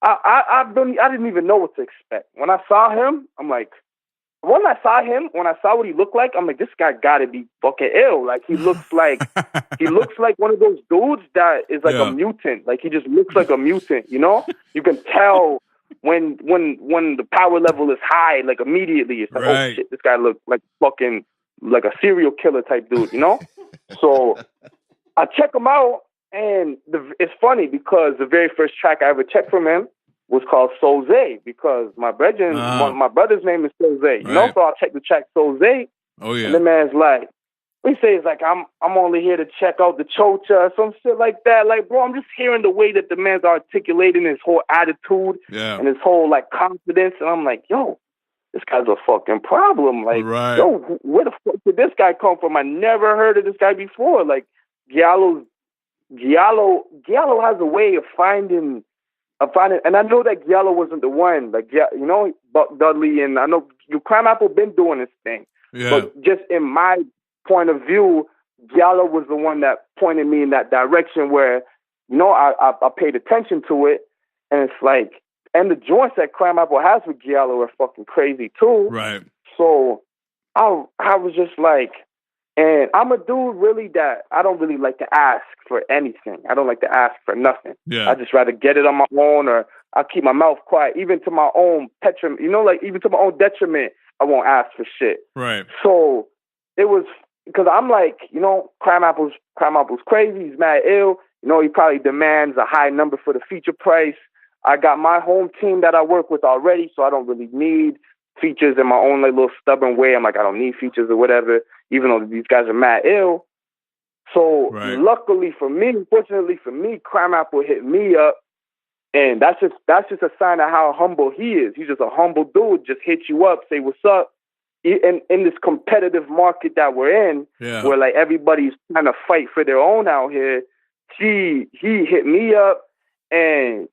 C: I didn't even know what to expect. When I saw him, when I saw what he looked like, I'm like, this guy gotta be fucking ill. Like, he looks like one of those dudes that is like a mutant. Like, he just looks like a mutant, You can tell when the power level is high, like, immediately. It's like, oh shit, this guy looks like fucking like a serial killer type dude, So I check him out, and it's funny because the very first track I ever checked from him, was called Soze because my brother's name is Soze. You know, so I checked the track Soze.
A: Oh yeah.
C: And the man's like, he says like, I'm only here to check out the chocha or some shit like that. Like, bro, I'm just hearing the way that the man's articulating his whole attitude and his whole like confidence, and I'm like, yo, this guy's a fucking problem. Like, yo, where the fuck did this guy come from? I never heard of this guy before. Like, Giallo has a way of finding, and I know that Giallo wasn't the one. Like, you know, Buck Dudley, and I know Crimeapple been doing this thing. Yeah. But just in my point of view, Giallo was the one that pointed me in that direction where, you know, I paid attention to it, and it's like, and the joints that Crimeapple has with Giallo are fucking crazy too. Right. So I was just like, and I'm a dude really that I don't really like to ask for anything. I don't like to ask for nothing. Yeah. I just rather get it on my own, or I'll keep my mouth quiet, even to my own detriment. You know, like even to my own detriment, I won't ask for shit. Right. So it was because I'm like, you know, Crimeapple's crazy. He's mad ill. You know, he probably demands a high number for the feature price. I got my home team that I work with already, so I don't really need features in my own like little stubborn way. I'm like, I don't need features or whatever, even though these guys are mad ill. So luckily for me, fortunately for me, Crimeapple hit me up, and that's just a sign of how humble he is. He's just a humble dude. Just hit you up, say what's up. In this competitive market that we're in, where like everybody's trying to fight for their own out here, he hit me up, and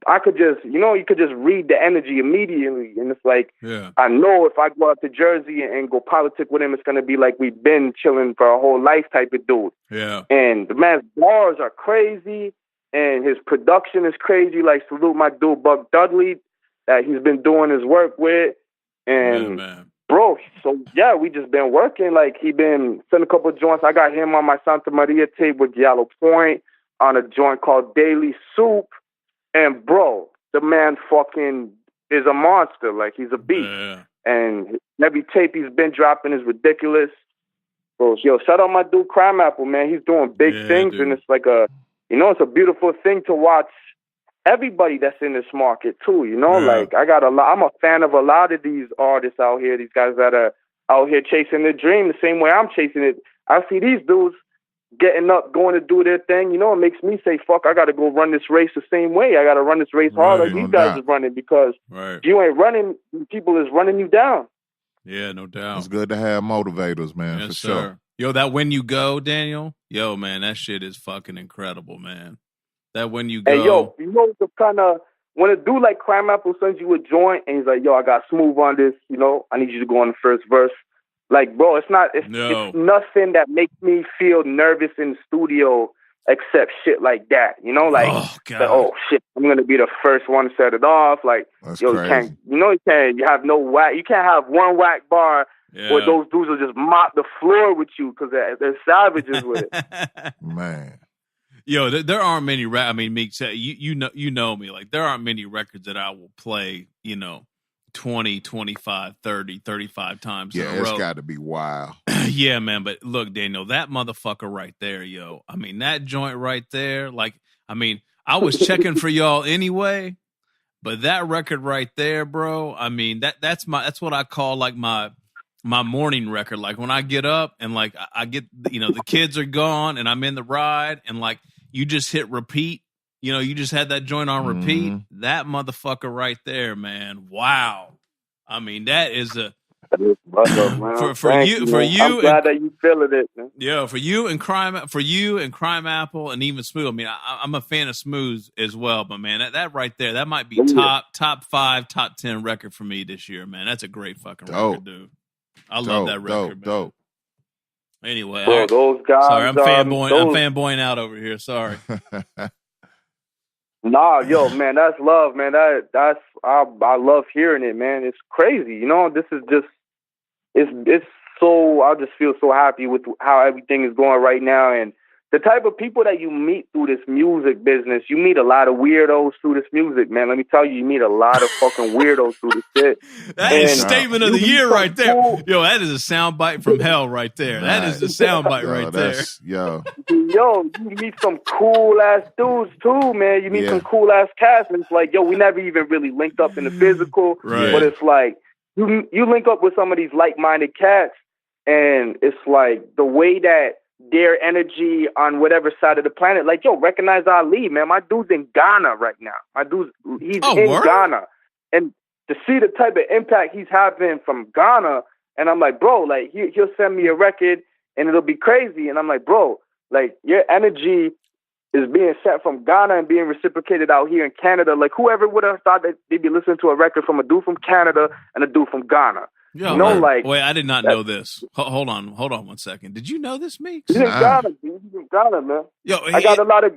C: I could just, you know, you could just read the energy immediately. And it's like, I know if I go out to Jersey and go politic with him, it's going to be like we've been chilling for our whole life type of dude. Yeah. And the man's bars are crazy, and his production is crazy. Like, salute my dude, Buck Dudley, that he's been doing his work with. And, bro, so, yeah, we just been working. Like, he been sending a couple of joints. I got him on my Santa Maria tape with Giallo Point on a joint called Daily Soup. And, bro, the man fucking is a monster. Like, he's a beast. Yeah. And every tape he's been dropping is ridiculous. So, yo, shout out my dude Crimeapple, man. He's doing big things. Dude. And it's like it's a beautiful thing to watch everybody that's in this market, too. You know, like, I'm a fan of a lot of these artists out here, these guys that are out here chasing their dream the same way I'm chasing it. I see these dudes getting up, going to do their thing, you know, it makes me say, fuck, I got to go run this race the same way. I got to run this race hard like these guys are running, because if you ain't running, people is running you down. Yeah, no doubt.
B: It's good to have motivators, man, for sure.
A: Yo, that When You Go, Daniel, yo, man, that shit is fucking incredible, man. That When You Go.
C: Hey, yo, you know, the kind of, when a dude like Crimeapple sends you a joint and he's like, yo, I got SmooVth on this, you know, I need you to go on the first verse. Like, bro, it's nothing that makes me feel nervous in the studio except shit like that. You know, like, shit, I'm gonna be the first one to set it off. Like, that's crazy. You can't have one whack bar where those dudes will just mop the floor with you because they're savages with it.
B: Man.
A: Yo, there aren't many. I mean, Meek said, you know me. Like, there aren't many records that I will play, you know, 20, 25, 30, 35 times in a row.
B: Yeah, it's got to be wild.
A: Yeah, man. But look, Daniel, that motherfucker right there, yo. I mean, that joint right there, like, I mean, I was checking for y'all anyway, but that record right there, bro, I mean, that's what I call like my morning record. Like, when I get up and like I get, you know, the kids are gone and I'm in the ride and like you just hit repeat. You know, you just had that joint on repeat. Mm-hmm. That motherfucker right there, man. Wow. I mean, that is a for you. I'm
C: glad that you feeling it, man.
A: Yeah, for you and Crimeapple and even SmooVth. I mean, I'm a fan of SmooVth as well, but man, that right there, that might be top 5, top 10 record for me this year, man. That's a great fucking record, dude. I love that record, man. Dope. Anyway,
C: bro, those guys.
A: Sorry, I'm fanboying out over here. Sorry.
C: Nah, yo, man, that's love, man. I love hearing it, man. It's crazy, you know. This is just, it's so. I just feel so happy with how everything is going right now, and the type of people that you meet through this music business, you meet a lot of weirdos through this music, man. Let me tell you meet a lot of fucking weirdos through this shit.
A: That is statement of the year right there.
C: Cool.
A: Yo, that is a soundbite from hell right there. That is the soundbite right there.
B: Yo,
C: you meet some cool ass dudes too, man. You meet some cool ass cats, and it's like, yo, we never even really linked up in the physical, but it's like you link up with some of these like-minded cats, and it's like the way that their energy on whatever side of the planet, like, yo, recognize Ali, man. My dude's in Ghana right now. He's in Ghana, and to see the type of impact he's having from Ghana, and I'm like, bro, like he'll send me a record and it'll be crazy, and I'm like, bro, like your energy is being sent from Ghana and being reciprocated out here in Canada. Like whoever would have thought that they'd be listening to a record from a dude from Canada and a dude from Ghana.
A: Yo,
C: like,
A: wait, I did not know this. Hold on 1 second. Did you know this, Meeks?
C: He's in Ghana, dude. He's in Ghana, man.
A: Yo,
C: I got a lot of.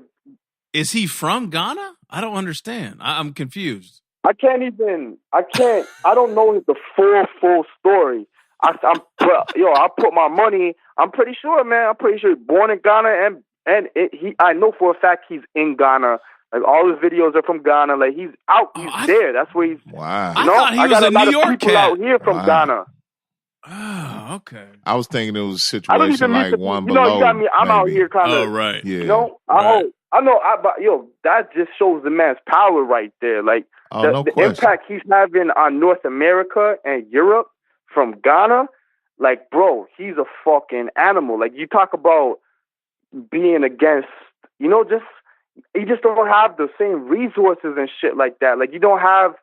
A: Is he from Ghana? I don't understand. I'm confused.
C: I don't know the full story. I put my money. I'm pretty sure, man. I'm pretty sure he's born in Ghana, and I know for a fact he's inGhana. Like all his videos are from Ghana. Like he's out. He's there. That's where he's.
B: Wow.
A: I thought he was a New York
C: people out here from Ghana.
A: Oh, okay.
B: I was thinking it was a situation like one
C: below.
B: You got
C: me. I'm out here kind of.
A: Oh, right.
B: Yeah.
C: You know, I know. That just shows the man's power right there. Like the impact he's having on North America and Europe from Ghana. Like, bro, he's a fucking animal. Like you talk about being against, you just don't have the same resources and shit like that. Like you don't have.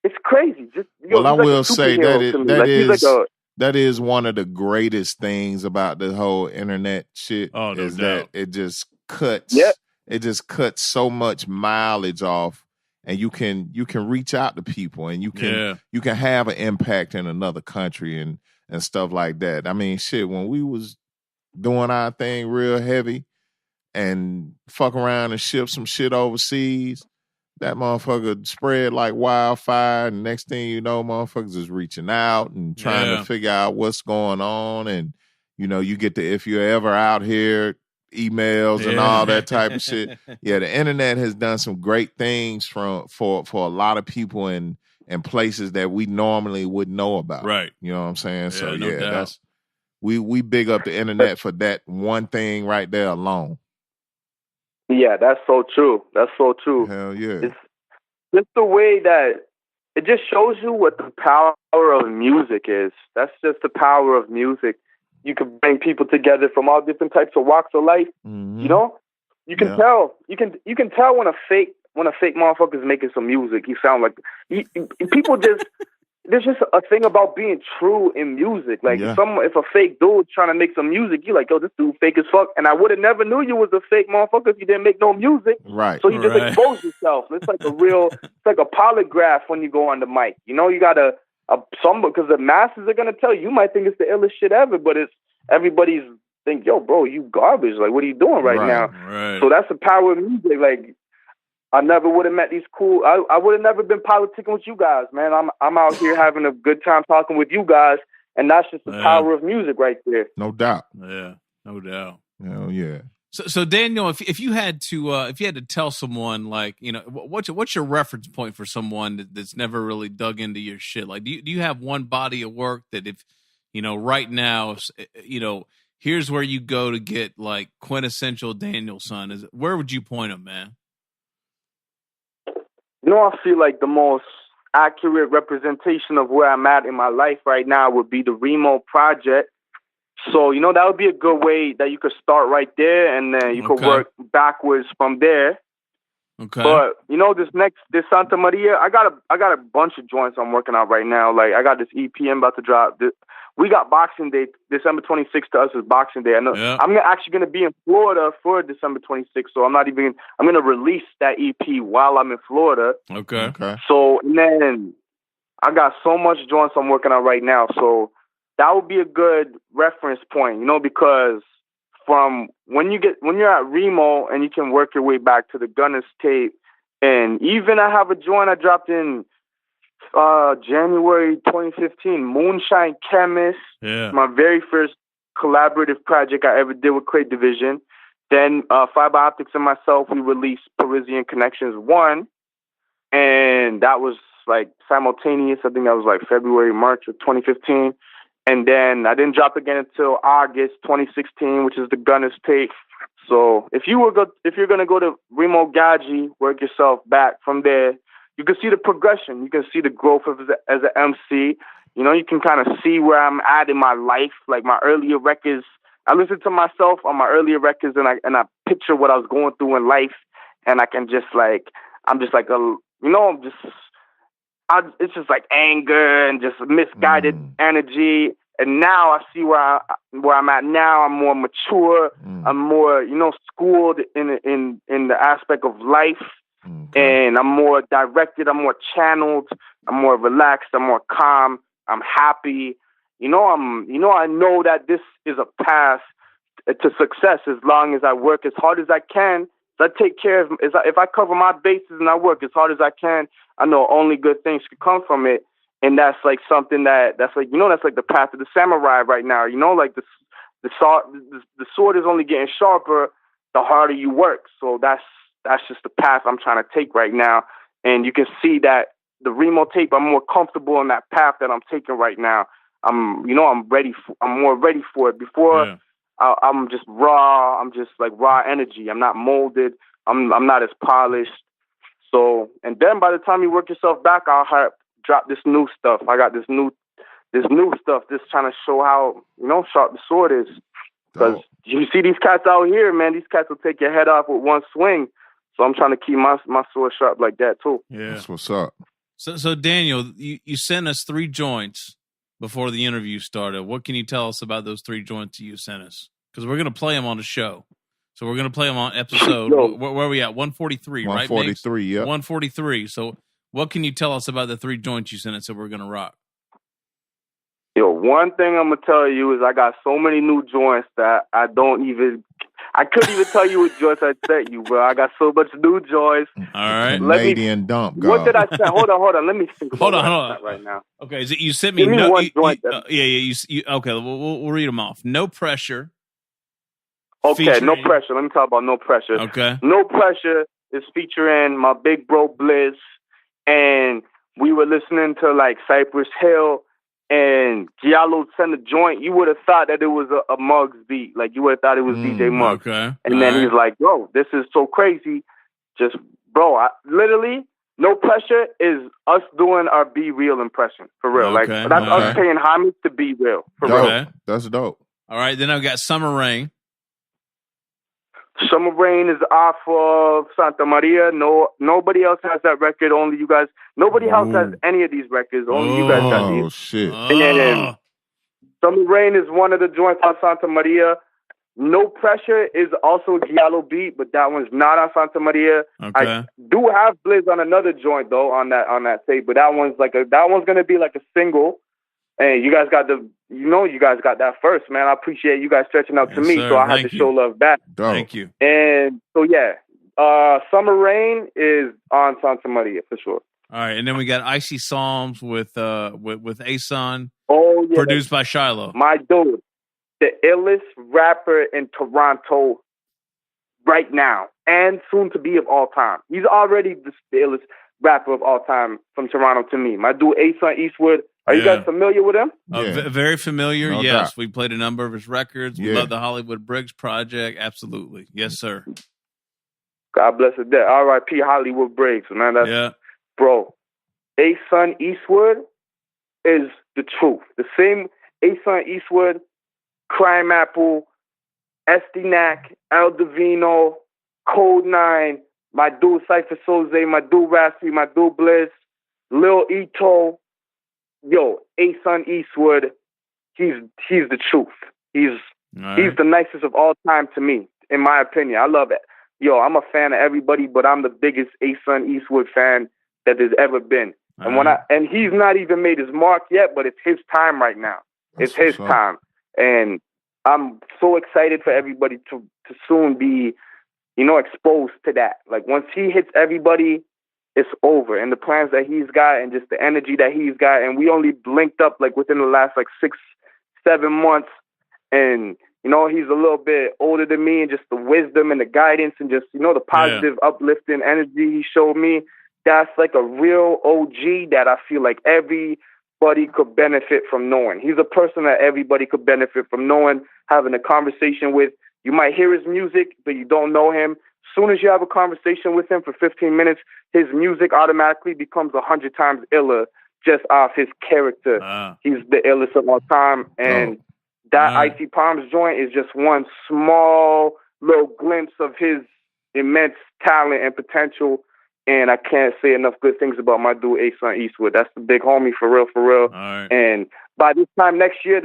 C: It's crazy.
B: I will say that is one of the greatest things about the whole internet shit.
A: Oh, no
B: is
A: doubt.
B: that it just cuts. It just cuts so much mileage off, and you can reach out to people, and you can have an impact in another country and stuff like that. I mean, shit. When we was doing our thing real heavy and fuck around and ship some shit overseas, that motherfucker spread like wildfire, and next thing you know, motherfuckers is reaching out and trying to figure out what's going on, and you get the if you're ever out here emails and all that type of shit. Yeah, the internet has done some great things for a lot of people in places that we normally wouldn't know about.
A: Right.
B: You know what I'm saying? So
A: no doubt.
B: that's we big up the internet for that one thing right there alone.
C: Yeah, that's so true. That's so true.
B: Hell yeah.
C: It's just the way that it just shows you what the power of music is. That's just the power of music. You can bring people together from all different types of walks of life. Mm-hmm. You can tell. You can tell when a fake motherfucker is making some music. He sound like people just. There's just a thing about being true in music. Like if a fake dude's trying to make some music, you're like, yo, this dude fake as fuck. And I would have never knew you was a fake motherfucker if you didn't make no music.
B: Right.
C: So you just expose yourself. It's like it's like a polygraph when you go on the mic. You gotta because the masses are gonna tell you. You might think it's the illest shit ever, but it's everybody's think, yo, bro, you garbage. Like, what are you doing right now?
A: Right.
C: So that's the power of music. Like, I never would have met these cool. I would have never been politicking with you guys, man. I'm out here having a good time talking with you guys, and that's just the power of music right there.
B: No doubt.
A: Yeah, no doubt.
B: Hell yeah.
A: So Daniel, if you had to tell someone, like, what's your reference point for someone that's never really dug into your shit? Like, do you have one body of work that if right now, here's where you go to get like quintessential Daniel son? Where would you point them, man?
C: I feel like the most accurate representation of where I'm at in my life right now would be the Remo project. So, that would be a good way that you could start right there, and then you could work backwards from there.
A: Okay.
C: But, this Santa Maria, I got a bunch of joints I'm working on right now. Like, I got this EP I'm about to drop. We got Boxing Day. December 26th to us is Boxing Day. I know. Yeah. I'm actually going to be in Florida for December 26th, so I'm going to release that EP while I'm in Florida.
A: Okay.
C: So, and then I got so much joints I'm working on right now. So that would be a good reference point, because from when you're at Remo and you can work your way back to the Gunners tape, and even I have a joint I dropped in January 2015, Moonshine Chemist. Yeah. My very first collaborative project I ever did with Crate Divizion. Then Fiber Optics and myself, we released Parisian Connections 1, and that was like simultaneous. I think that was like February, March of 2015. And then I didn't drop again until August 2016, which is the Gunner's tape. So if you're gonna go to Remo Gaji, work yourself back from there, you can see the progression. You can see the growth as an MC. You know, you can kind of see where I'm at in my life. Like my earlier records, I listen to myself on my earlier records, and I picture what I was going through in life, and I can just like, I'm just like it's just like anger and just misguided energy. And now I see where I'm at now. I'm more mature. I'm more, you know, schooled in the aspect of life, and I'm more directed. I'm more channeled. I'm more relaxed. I'm more calm. I'm happy. I know that this is a path to success as long as I work as hard as I can. So I take care of, if I cover my bases and I work as hard as I can, I know only good things could come from it. And that's like something that's like the path of the samurai right now. You know, like the sword is only getting sharper the harder you work. So that's just the path I'm trying to take right now. And you can see that the Remo tape, I'm more comfortable in that path that I'm taking right now. I'm more ready for it. Before, I'm just raw. I'm just like raw energy. I'm not molded. I'm not as polished. So, and then by the time you work yourself back, I'll drop this new stuff. I got this new stuff, just trying to show how, sharp the sword is. Because you see these cats out here, man, these cats will take your head off with one swing. So I'm trying to keep my sword sharp like that too.
B: Yeah. That's what's up.
A: So Daniel, you sent us 3 joints before the interview started. What can you tell us about those 3 joints you sent us? Because we're going to play them on the show. So we're going to play them on episode. Where are we at? 143, right?
B: 143, yeah.
A: 143. So what can you tell us about the 3 joints you sent us that we're going to rock?
C: Yo, one thing I'm going to tell you is I got so many new joints that I couldn't even tell you what joints I sent you, bro. I got so much new joints.
A: All right.
B: Canadian dump, God.
C: What did I send? Hold on. Let me think.
A: Hold on.
C: Right now.
A: Okay, so you sent me
C: one joint.
A: Okay, we'll read them off. No Pressure.
C: Okay,
A: featuring...
C: No Pressure. Let me talk about No Pressure.
A: Okay.
C: No Pressure is featuring my big bro Blizz, and we were listening to like Cypress Hill, and Giallo sent a joint. You would have thought that it was a Muggs beat. Like, you would have thought it was DJ Muggs.
A: Okay.
C: And then he's like, bro, this is so crazy. Just, bro, literally, No Pressure is us doing our Be Real impression. For real.
A: Okay.
C: Like, that's us paying homage to Be Real. For
B: dope.
C: real.
B: That's dope.
A: All right. Then I've got Summer Rain.
C: Summer Rain is off of Santa Maria. Nobody else has that record. Only you guys. Nobody else has any of these records. Only you guys got these.
B: Oh, shit.
C: And Summer Rain is one of the joints on Santa Maria. No Pressure is also a Giallo beat, but that one's not on Santa Maria.
A: Okay.
C: I do have Blizz on another joint though on that tape, but that one's gonna be like a single. And you guys got that first, man. I appreciate you guys stretching out to me,
A: sir.
C: so I had to show love back.
B: Dope.
A: Thank you.
C: And so Summer Rain is on Santa Maria for sure.
A: All right, and then we got Icy Psalms with Asun.
C: Oh yeah,
A: produced by Shiloh.
C: My dude, the illest rapper in Toronto right now, and soon to be of all time. He's already the illest rapper of all time from Toronto to me. My dude, Asun Eastwood. Are you guys familiar with him?
A: Very familiar,
B: No
A: yes.
B: doubt.
A: We played a number of his records. We love the Hollywood Briggs Project. Absolutely. Yes, sir.
C: God bless his dead. R.I.P. Hollywood Briggs, man. Bro, Asun Eastwood is the truth. The same Asun Eastwood, Crimeapple, Estinac, El Divino, Code 9, my dude Saipher Soze, my dude Raspy, my dude Bliss, Lil Ito. Yo, Asun Eastwood, he's the truth. He's the nicest of all time to me, in my opinion. I love it. Yo, I'm a fan of everybody, but I'm the biggest Asun Eastwood fan that there's ever been. And he's not even made his mark yet, but it's his time right now. It's his time. And I'm so excited for everybody to soon be, exposed to that. Like, once he hits everybody, it's over. And the plans that he's got and just the energy that he's got. And we only blinked up like within the last 6-7 months. And You know, he's a little bit older than me, and just the wisdom and the guidance and just, you know, the positive, uplifting energy he showed me. That's like a real OG that I feel like everybody could benefit from knowing. He's a person that everybody could benefit from knowing, having a conversation with. You might hear his music, but you don't know him. As soon as you have a conversation with him for 15 minutes, his music automatically becomes 100 times iller just off his character. He's the illest of all time. And that Icy Palms joint is just one small little glimpse of his immense talent and potential. And I can't say enough good things about my dude, Asun Eastwood. That's the big homie for real, for real.
A: Right.
C: And by this time next year,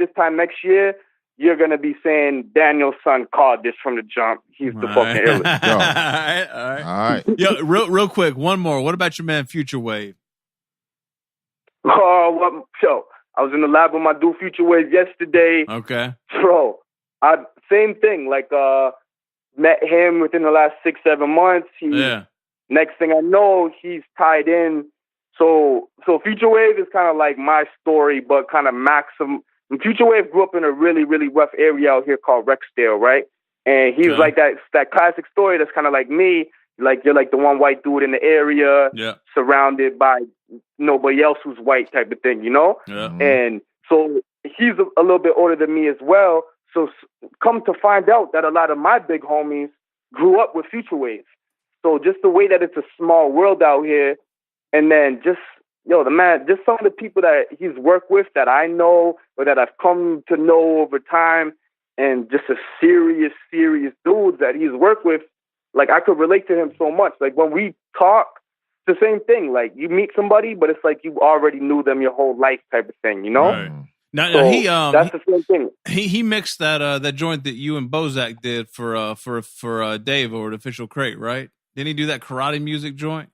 C: you're going to be saying Daniel's son called this from the jump. He's the fucking illest.
A: All right. Yo, real quick, one more. What about your man, Future Wave?
C: So I was in the lab with my dude, Future Wave, yesterday.
A: Okay.
C: Bro, same thing. Like, met him within the last 6-7 months. Next thing I know, he's tied in. So Future Wave is kind of like my story, but kind of maximum. Future Wave grew up in a really, really rough area out here called Rexdale, right? And he's like that classic story that's kind of like me. Like, you're like the one white dude in the area, surrounded by nobody else who's white type of thing, you know?
A: Yeah.
C: And so he's a little bit older than me as well. So come to find out that a lot of my big homies grew up with Future Wave. So just the way that it's a small world out here, and then just, just some of the people that he's worked with that I know or that I've come to know over time, and just a serious, serious dudes that he's worked with, like, I could relate to him so much. Like, when we talk, it's the same thing. Like, you meet somebody, but it's like you already knew them your whole life type of thing, you know?
A: Right. Now,
C: that's the same thing.
A: He mixed that joint that you and Bozack did for Dave over at Official Crate, right? Didn't he do that karate music joint?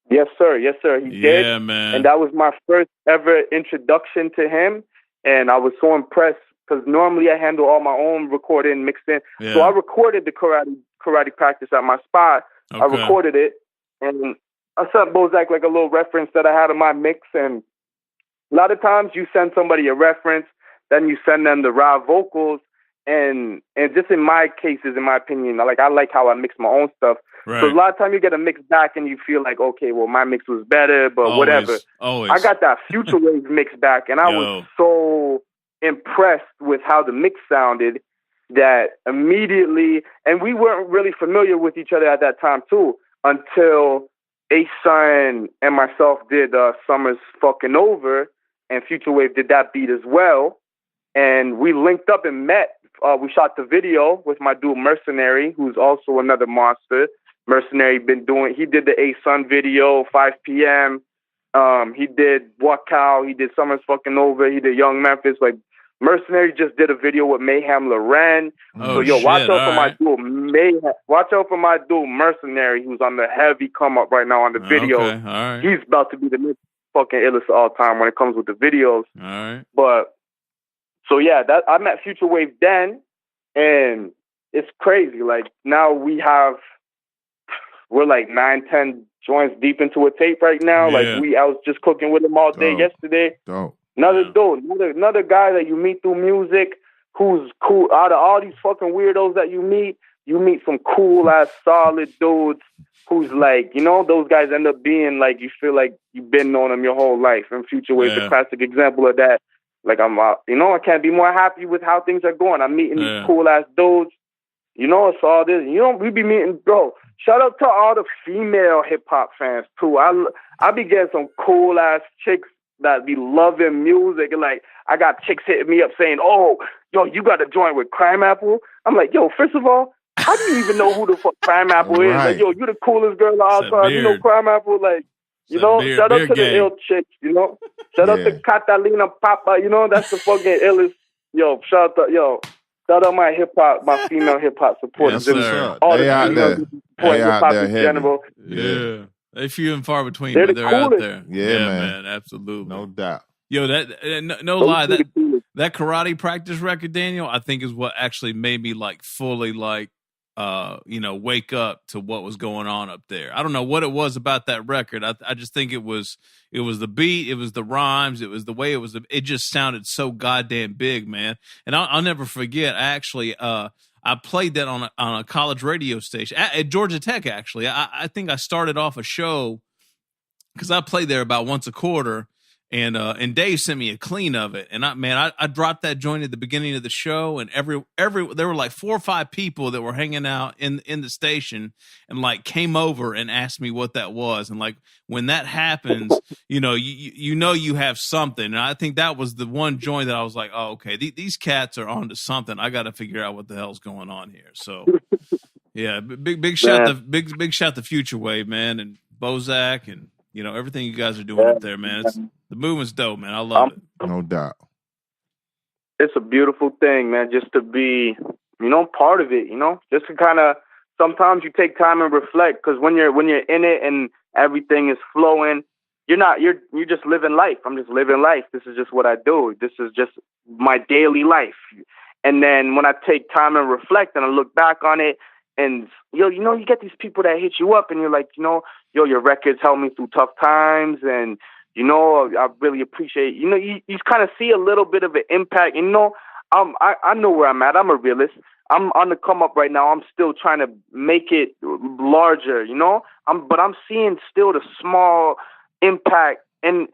C: Yes, sir. He did.
A: Yeah, man.
C: And that was my first ever introduction to him. And I was so impressed because normally I handle all my own recording, mixing.
A: Yeah.
C: So I recorded the karate practice at my spot.
A: Okay.
C: I recorded it. And I sent Bozack like a little reference that I had in my mix. And a lot of times you send somebody a reference, then you send them the raw vocals. And just in my cases, in my opinion, I like how I mix my own stuff.
A: Right.
C: So a lot of time you get a mix back and you feel like, okay, well, my mix was better, but whatever.
A: Always.
C: I got that Future Wave mix back, and I was so impressed with how the mix sounded that immediately, and we weren't really familiar with each other at that time too, until Asun and myself did Summer's Fucking Over, and Future Wave did that beat as well. And we linked up and met. We shot the video with my dude Mercenary, who's also another monster. Mercenary he did the Asun video, 5 p.m. He did Wakao, he did Summer's Fucking Over, he did Young Memphis. Like, Mercenary just did a video with Mayhem Loren. Watch out for my dude Mayhem. Watch out for my dude Mercenary, who's on the heavy come up right now on the video.
A: Okay. All right.
C: He's about to be the next fucking illest of all time when it comes with the videos.
A: All right.
C: But so yeah, that I met Future Wave then, and it's crazy. Like, now we're like 9-10 joints deep into a tape right now.
A: Yeah.
C: I was just cooking with him all day yesterday. Another guy that you meet through music who's cool. Out of all these fucking weirdos that you meet some cool ass solid dudes who's like, those guys end up being like, you feel like you've been knowing them your whole life. And Future Wave's a classic example of that. Like, I can't be more happy with how things are going. I'm meeting these cool ass dudes. It's all this. We be meeting, bro. Shout out to all the female hip hop fans too. I be getting some cool ass chicks that be loving music. And like, I got chicks hitting me up saying, "Oh, yo, you got to join with Crimeapple." I'm like, yo, first of all, how do you even know who the fuck Crimeapple is? Like, yo, you the coolest girl of all time. Crimeapple, like, shout out to the ill chicks, Shout out to Catalina Papa, that's the fucking illest. Shout out my female hip hop supporters.
A: Yes,
C: all
B: they
C: the
B: out there.
C: Hip hop in general.
A: Yeah. They few and far between,
C: They're
A: but
C: the
A: they're out
C: coolest.
A: there.
B: Yeah,
A: man, absolutely.
B: No doubt.
A: Yo, no lie, that karate practice record, Daniel, I think is what actually made me like fully like wake up to what was going on up there. I don't know what it was about that record. I just think it was the beat, it was the rhymes, it was the way it just sounded so goddamn big, man. And I'll never forget. I played that on a college radio station at Georgia Tech. Actually, I think I started off a show because I played there about once a quarter. And Dave sent me a clean of it, and I dropped that joint at the beginning of the show, and there were like 4 or 5 people that were hanging out in the station, and like came over and asked me what that was, and like when that happens, you have something, and I think that was the one joint that I was like, oh okay, these cats are onto something. I got to figure out what the hell's going on here. So yeah, big shout to Future Wave, man, and Bozack, and everything you guys are doing up there, man. The movement's dope, man. I love it.
B: No doubt.
C: It's a beautiful thing, man, just to be, part of it, just to kind of, sometimes you take time and reflect, because when you're in it and everything is flowing, you're just living life. I'm just living life. This is just what I do. This is just my daily life. And then when I take time and reflect and I look back on it, and you get these people that hit you up and you're like, your records helped me through tough times, and I really appreciate, you kind of see a little bit of an impact. I know where I'm at. I'm a realist. I'm on the come up right now. I'm still trying to make it larger, but I'm seeing still the small impact, and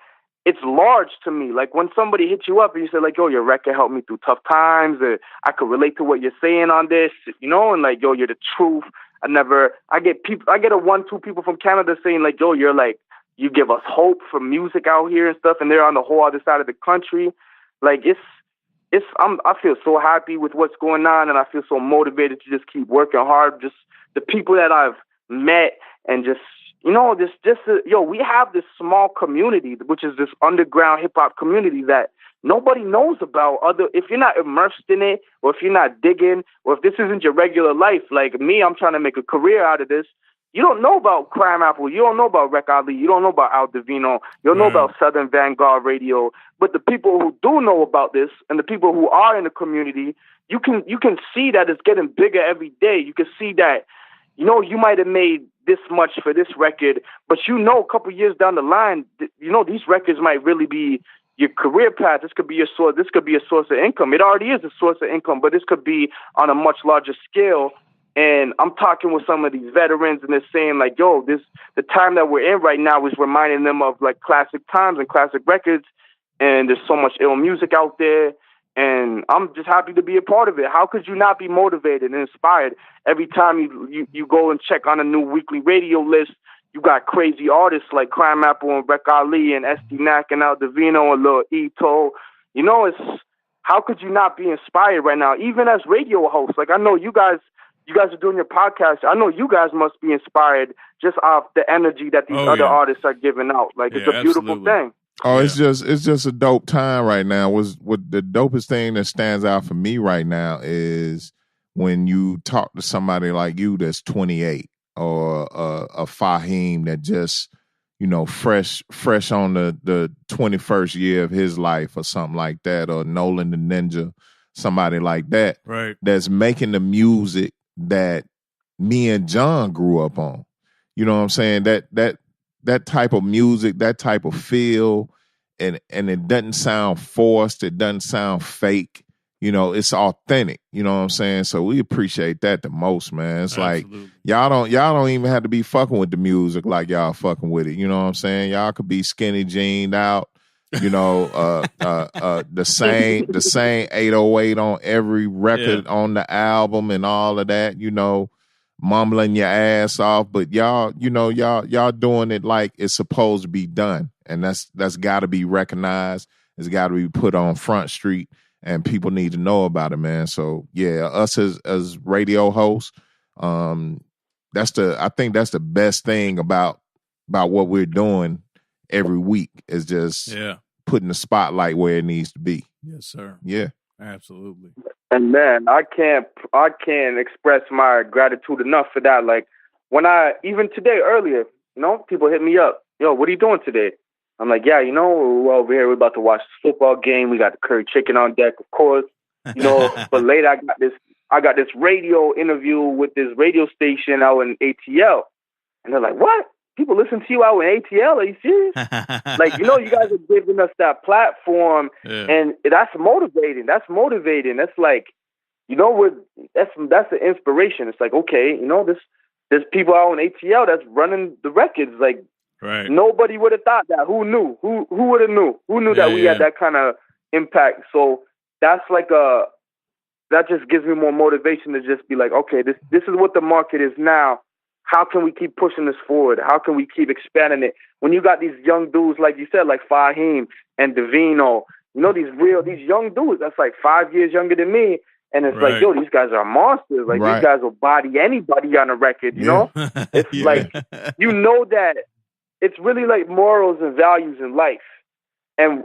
C: it's large to me. Like when somebody hits you up and you say like, yo, your record helped me through tough times, I could relate to what you're saying on this, and like, yo, you're the truth. I get 1-2 people from Canada saying like, yo, you're like, you give us hope for music out here and stuff, and they're on the whole other side of the country. Like I feel so happy with what's going on, and I feel so motivated to just keep working hard. Just the people that I've met, and just we have this small community, which is this underground hip hop community that nobody knows about. If you're not immersed in it, or if you're not digging, or if this isn't your regular life, like me, I'm trying to make a career out of this. You don't know about Crimeapple. You don't know about Rec Ali. You don't know about Al Divino. You don't know about Southern Vangard Radio. But the people who do know about this, and the people who are in the community, you can see that it's getting bigger every day. You can see that, you might have made this much for this record, but a couple years down the line, these records might really be your career path. This could be your source. This could be a source of income. It already is a source of income, but this could be on a much larger scale. And I'm talking with some of these veterans, and they're saying like, yo, the time that we're in right now is reminding them of like classic times and classic records. And there's so much ill music out there. And I'm just happy to be a part of it. How could you not be motivated and inspired? Every time you go and check on a new weekly radio list, you got crazy artists like Crimeapple and Rec Ali and SD Nack and Al Divino and Lil Ito. How could you not be inspired right now? Even as radio hosts, like I know you guys are doing your podcast. I know you guys must be inspired just off the energy that these other artists are giving out. Like it's a beautiful thing.
B: Oh, it's just a dope time right now. What the dopest thing that stands out for me right now is when you talk to somebody like you that's 28, or a Fahim that just, fresh on the 21st year of his life or something like that, or Nolan the Ninja, somebody like that,
A: right? That's
B: making the music that me and John grew up on. You know what I'm saying? That type of music, that type of feel, and it doesn't sound forced, it doesn't sound fake. It's authentic. You know what I'm saying? So we appreciate that the most, man. It's Absolutely. Like y'all don't even have to be fucking with the music like y'all fucking with it. You know what I'm saying? Y'all could be skinny jeaned out. The same 808 on every record on the album and all of that, mumbling your ass off, but y'all doing it like it's supposed to be done, and that's got to be recognized. It's got to be put on Front Street, and people need to know about it, man. So yeah, us as radio hosts, I think that's the best thing about what we're doing every week, is just putting the spotlight where it needs to be.
A: Yes, sir.
B: Yeah,
A: absolutely.
C: And man, I can't express my gratitude enough for that. Like even today earlier, people hit me up. Yo, what are you doing today? I'm like, yeah, we're over here. We're about to watch this football game. We got the curry chicken on deck, of course. But later I got this I got this radio interview with this radio station out in ATL. And they're like, what? People listen to you out in ATL? Are you serious? Like, you know, you guys are giving us that platform, and that's motivating. That's like, you know, that's the inspiration. It's like, okay, you know, there's people out in ATL that's running the records. Like, nobody would have thought that. Who knew? Who would have knew? Who knew that we had that kind of impact? So that's like that just gives me more motivation to just be like, okay, this is what the market is now. How can we keep pushing this forward? How can we keep expanding it? When you got these young dudes, like you said, like Fahim and Divino, you know, these young dudes that's like 5 years younger than me. And it's like, yo, these guys are monsters. Like, these guys will body anybody on a record, you know? It's like, you know that it's really like morals and values in life. And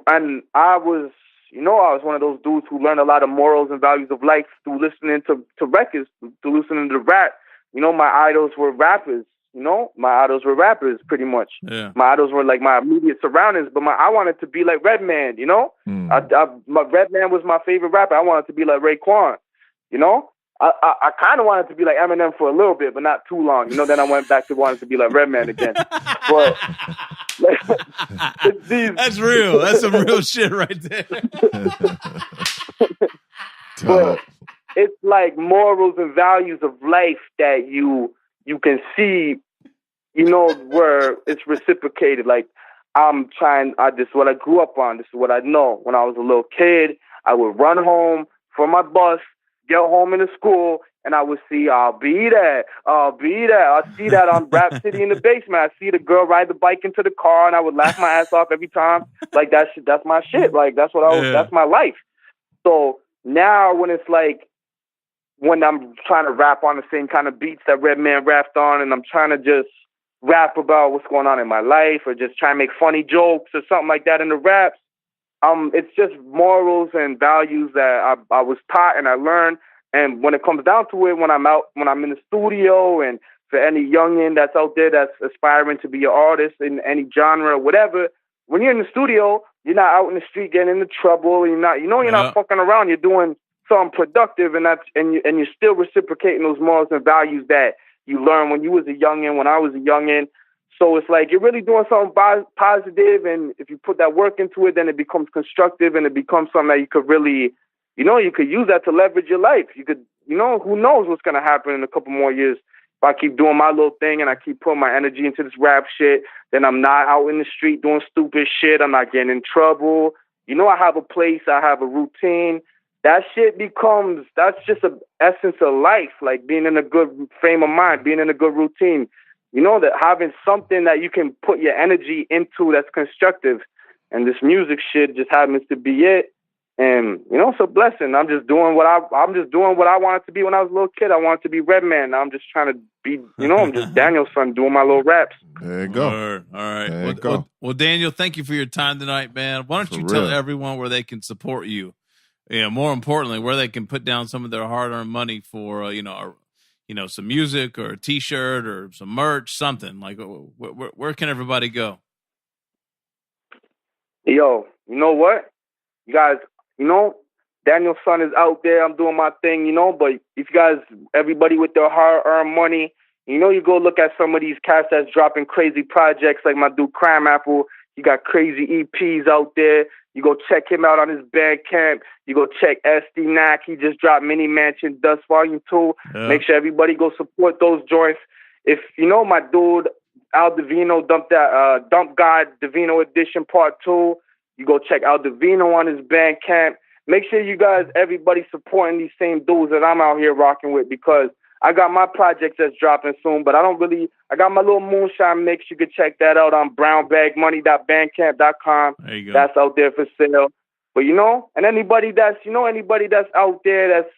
C: I was one of those dudes who learned a lot of morals and values of life through listening to records, through listening to rap. You know, my idols were rappers. You know, my idols were rappers, pretty much. Yeah. My idols were like my immediate surroundings, but I wanted to be like Redman. You know, my Redman was my favorite rapper. I wanted to be like Raekwon. You know, I kind of wanted to be like Eminem for a little bit, but not too long. You know, then I went back to wanting to be like Redman again. But
A: that's real. That's some real shit right there.
C: But it's like morals and values of life that you can see, you know, where it's reciprocated. Like, this is what I grew up on. This is what I know. When I was a little kid, I would run home from my bus, get home into school, and I would see, I'll be there. I see that on Rap City in the basement. I see the girl ride the bike into the car, and I would laugh my ass off every time. Like, that's my shit. Like, that's my life. So now when it's like, when I'm trying to rap on the same kind of beats that Redman rapped on, and I'm trying to just rap about what's going on in my life, or just try to make funny jokes or something like that in the raps, it's just morals and values that I was taught and I learned. And when it comes down to it, when I'm in the studio, and for any youngin that's out there that's aspiring to be an artist in any genre or whatever, when you're in the studio, you're not out in the street getting into trouble. You're not fucking around. You're doing something productive, and you're still reciprocating those morals and values that you learned when you was a youngin, when I was a youngin. So it's like you're really doing something positive, and if you put that work into it, then it becomes constructive, and it becomes something that you could really, you know, you could use that to leverage your life. You could, you know, who knows what's going to happen in a couple more years. If I keep doing my little thing and I keep putting my energy into this rap shit, then I'm not out in the street doing stupid shit. I'm not getting in trouble. You know, I have a place, I have a routine. That shit that's just an essence of life, like being in a good frame of mind, being in a good routine. You know, that having something that you can put your energy into that's constructive. And this music shit just happens to be it. And, you know, it's a blessing. I'm just doing what I wanted to be when I was a little kid. I wanted to be Redman. Now I'm just trying to be, you know, I'm just Daniel's son doing my little raps.
B: There you go.
A: All right. Well, Daniel, thank you for your time tonight, man. Why don't you tell everyone where they can support you? Yeah, more importantly, where they can put down some of their hard-earned money for, some music or a T-shirt or some merch, something. Like, where can everybody go?
C: Yo, you know what? You guys, you know, Daniel's son is out there. I'm doing my thing, you know, but if you guys, everybody with their hard-earned money, you know, you go look at some of these cats that's dropping crazy projects, like my dude Crimeapple. You got crazy EPs out there. You go check him out on his Bandcamp. You go check SD Knack. He just dropped Mini Mansion Dust Volume 2. Yeah. Make sure everybody go support those joints. If, you know, my dude Al Divino dumped that Dump God Divino Edition Part 2. You go check Al Divino on his Bandcamp. Make sure you guys, everybody supporting these same dudes that I'm out here rocking with, because I got my project that's dropping soon, but I got my little moonshine mix. You can check that out on brownbagmoney.bandcamp.com.
A: There you go.
C: That's out there for sale. But, you know, and anybody that's out there that's,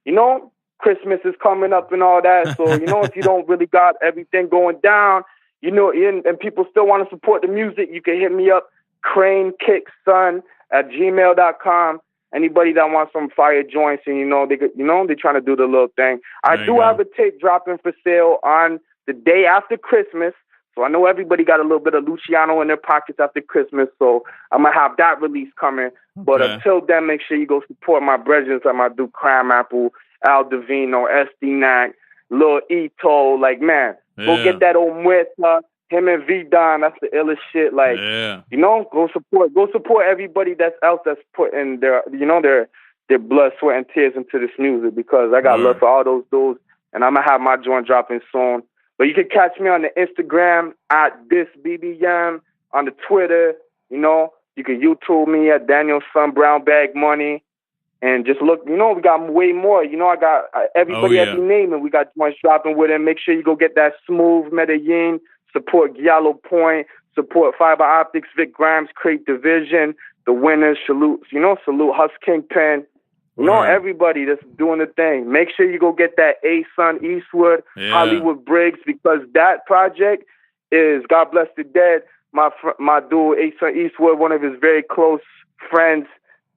C: you know, Christmas is coming up and all that. So, you know, if you don't really got everything going down, you know, and people still want to support the music, you can hit me up, cranekickson@gmail.com. Anybody that wants some fire joints and, they're trying to do the little thing. I do have a tape dropping for sale on the day after Christmas. So I know everybody got a little bit of Luciano in their pockets after Christmas. So I'm going to have that release coming. Okay. But until then, make sure you go support my brethren, like my dude Crimeapple Al Divino, SD-Nac, Lil Ito. Like, man, go get that SmooVth. Him and V-Don, that's the illest shit. Like, you know, go support everybody else that's putting their blood, sweat, and tears into this music, because I got love for all those dudes, and I'm gonna have my joint dropping soon. But you can catch me on the Instagram at thisbbm, on the Twitter. You know, you can YouTube me at Daniel Son Brown Bag Money, and just look. You know, we got way more. You know, I got everybody every name, and we got joints dropping with him. Make sure you go get that SmooVth Medellin. Support Giallo Point. Support Fiber Optics, Vic Grimes, Crate Division, the winners. Salute Husk Kingpin. You know, everybody that's doing the thing. Make sure you go get that Asun Eastwood, Hollywood Briggs, because that project is, God bless the dead, my dude Asun Eastwood, one of his very close friends,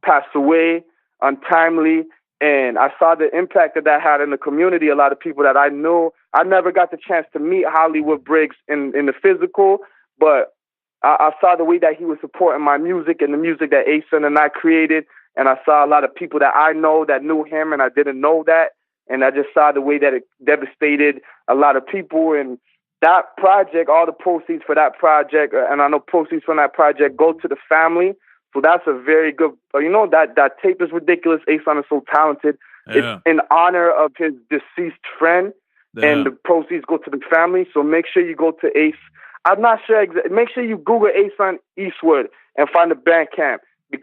C: passed away untimely, and I saw the impact that had in the community. A lot of people that I knew, I never got the chance to meet Hollywood Briggs in the physical, but I saw the way that he was supporting my music and the music that Asun and I created. And I saw a lot of people that I know that knew him, and I didn't know that. And I just saw the way that it devastated a lot of people. And that project, all the proceeds for that project, and I know proceeds from that project go to the family. So that's a very good, that tape is ridiculous. Asun is so talented. It's in honor of his deceased friend, and the proceeds go to the family. So make sure you go to Ace. I'm not sure. Make sure you Google Asun Eastwood and find the Bandcamp.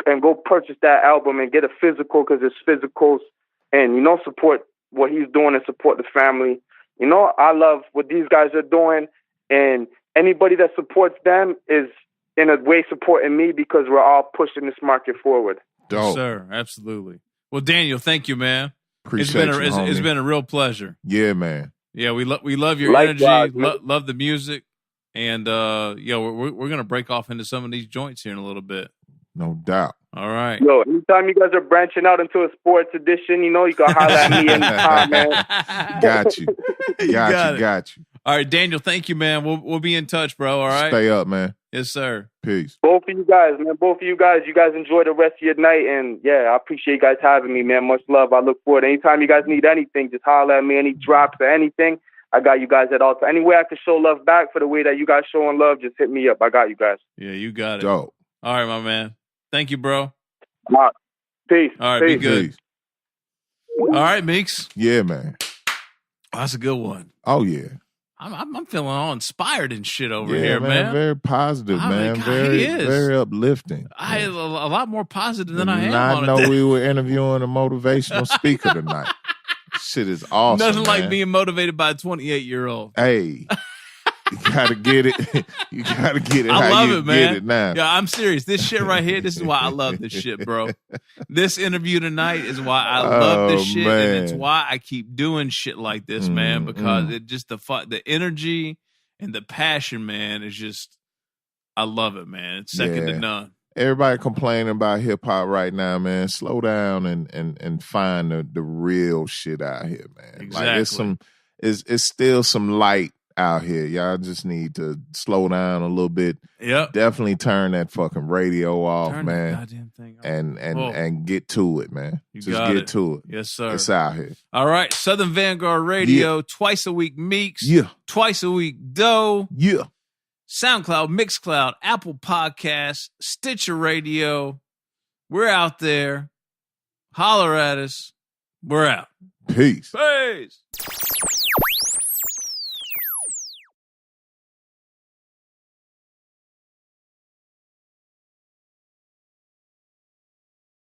C: And go purchase that album and get a physical, because it's physicals, and, support what he's doing and support the family. I love what these guys are doing, and anybody that supports them is in a way supporting me, because we're all pushing this market forward.
B: Dope.
A: Yes, sir. Absolutely. Well, Daniel, thank you, man.
B: Appreciate
A: it's been a real pleasure.
B: Yeah, man.
A: Yeah, we love your energy, love the music, and we're gonna break off into some of these joints here in a little bit.
B: No doubt.
A: All right.
C: Yo, anytime you guys are branching out into a sports edition, you can holler at me anytime, man.
B: Got you. Got you.
A: All right, Daniel, thank you, man. We'll be in touch, bro. All right.
B: Stay up, man.
A: Yes, sir.
B: Peace.
C: Both of you guys, man. You guys enjoy the rest of your night, and I appreciate you guys having me, man. Much love. I look forward. Anytime you guys need anything, just holler at me. Any drops or anything, I got you guys at all times. Any way I can show love back for the way that you guys showing love, just hit me up. I got you guys.
A: Yeah, you got it.
B: Dope.
A: All right, my man. Thank you, bro.
C: All right. Peace.
A: All right, be good.
B: Peace.
A: All right, Meeks.
B: Yeah, man.
A: Oh, that's a good one.
B: Oh, yeah.
A: I'm feeling all inspired and shit over here, man.
B: Very positive, man.
A: God,
B: very uplifting.
A: I am a lot more positive than I am.
B: I know we were interviewing a motivational speaker tonight. Shit is awesome.
A: Nothing like being motivated by a 28-year-old.
B: Hey. You gotta get it. You gotta get it.
A: I love it, man.
B: Get it now.
A: Yeah, I'm serious. This shit right here, this is why I love this shit, bro. This interview tonight is why I love this shit, man. And it's why I keep doing shit like this, man. Because it just the energy and the passion, man, is just, I love it, man. It's second to none.
B: Everybody complaining about hip hop right now, man. Slow down and find the real shit out here, man.
A: Exactly.
B: Like it's still some light out here. Y'all just need to slow down a little bit.
A: Yep.
B: Definitely turn that fucking radio off,
A: Turn
B: man.
A: that goddamn thing off.
B: And get to it, man. Just get to it.
A: Yes, sir.
B: It's out here.
A: All right. Southern Vangard Radio, twice a week Meeks.
B: Yeah.
A: Twice a week Doe.
B: Yeah.
A: SoundCloud, Mixcloud, Apple Podcasts, Stitcher Radio. We're out there. Holler at us. We're out.
B: Peace.
A: Peace.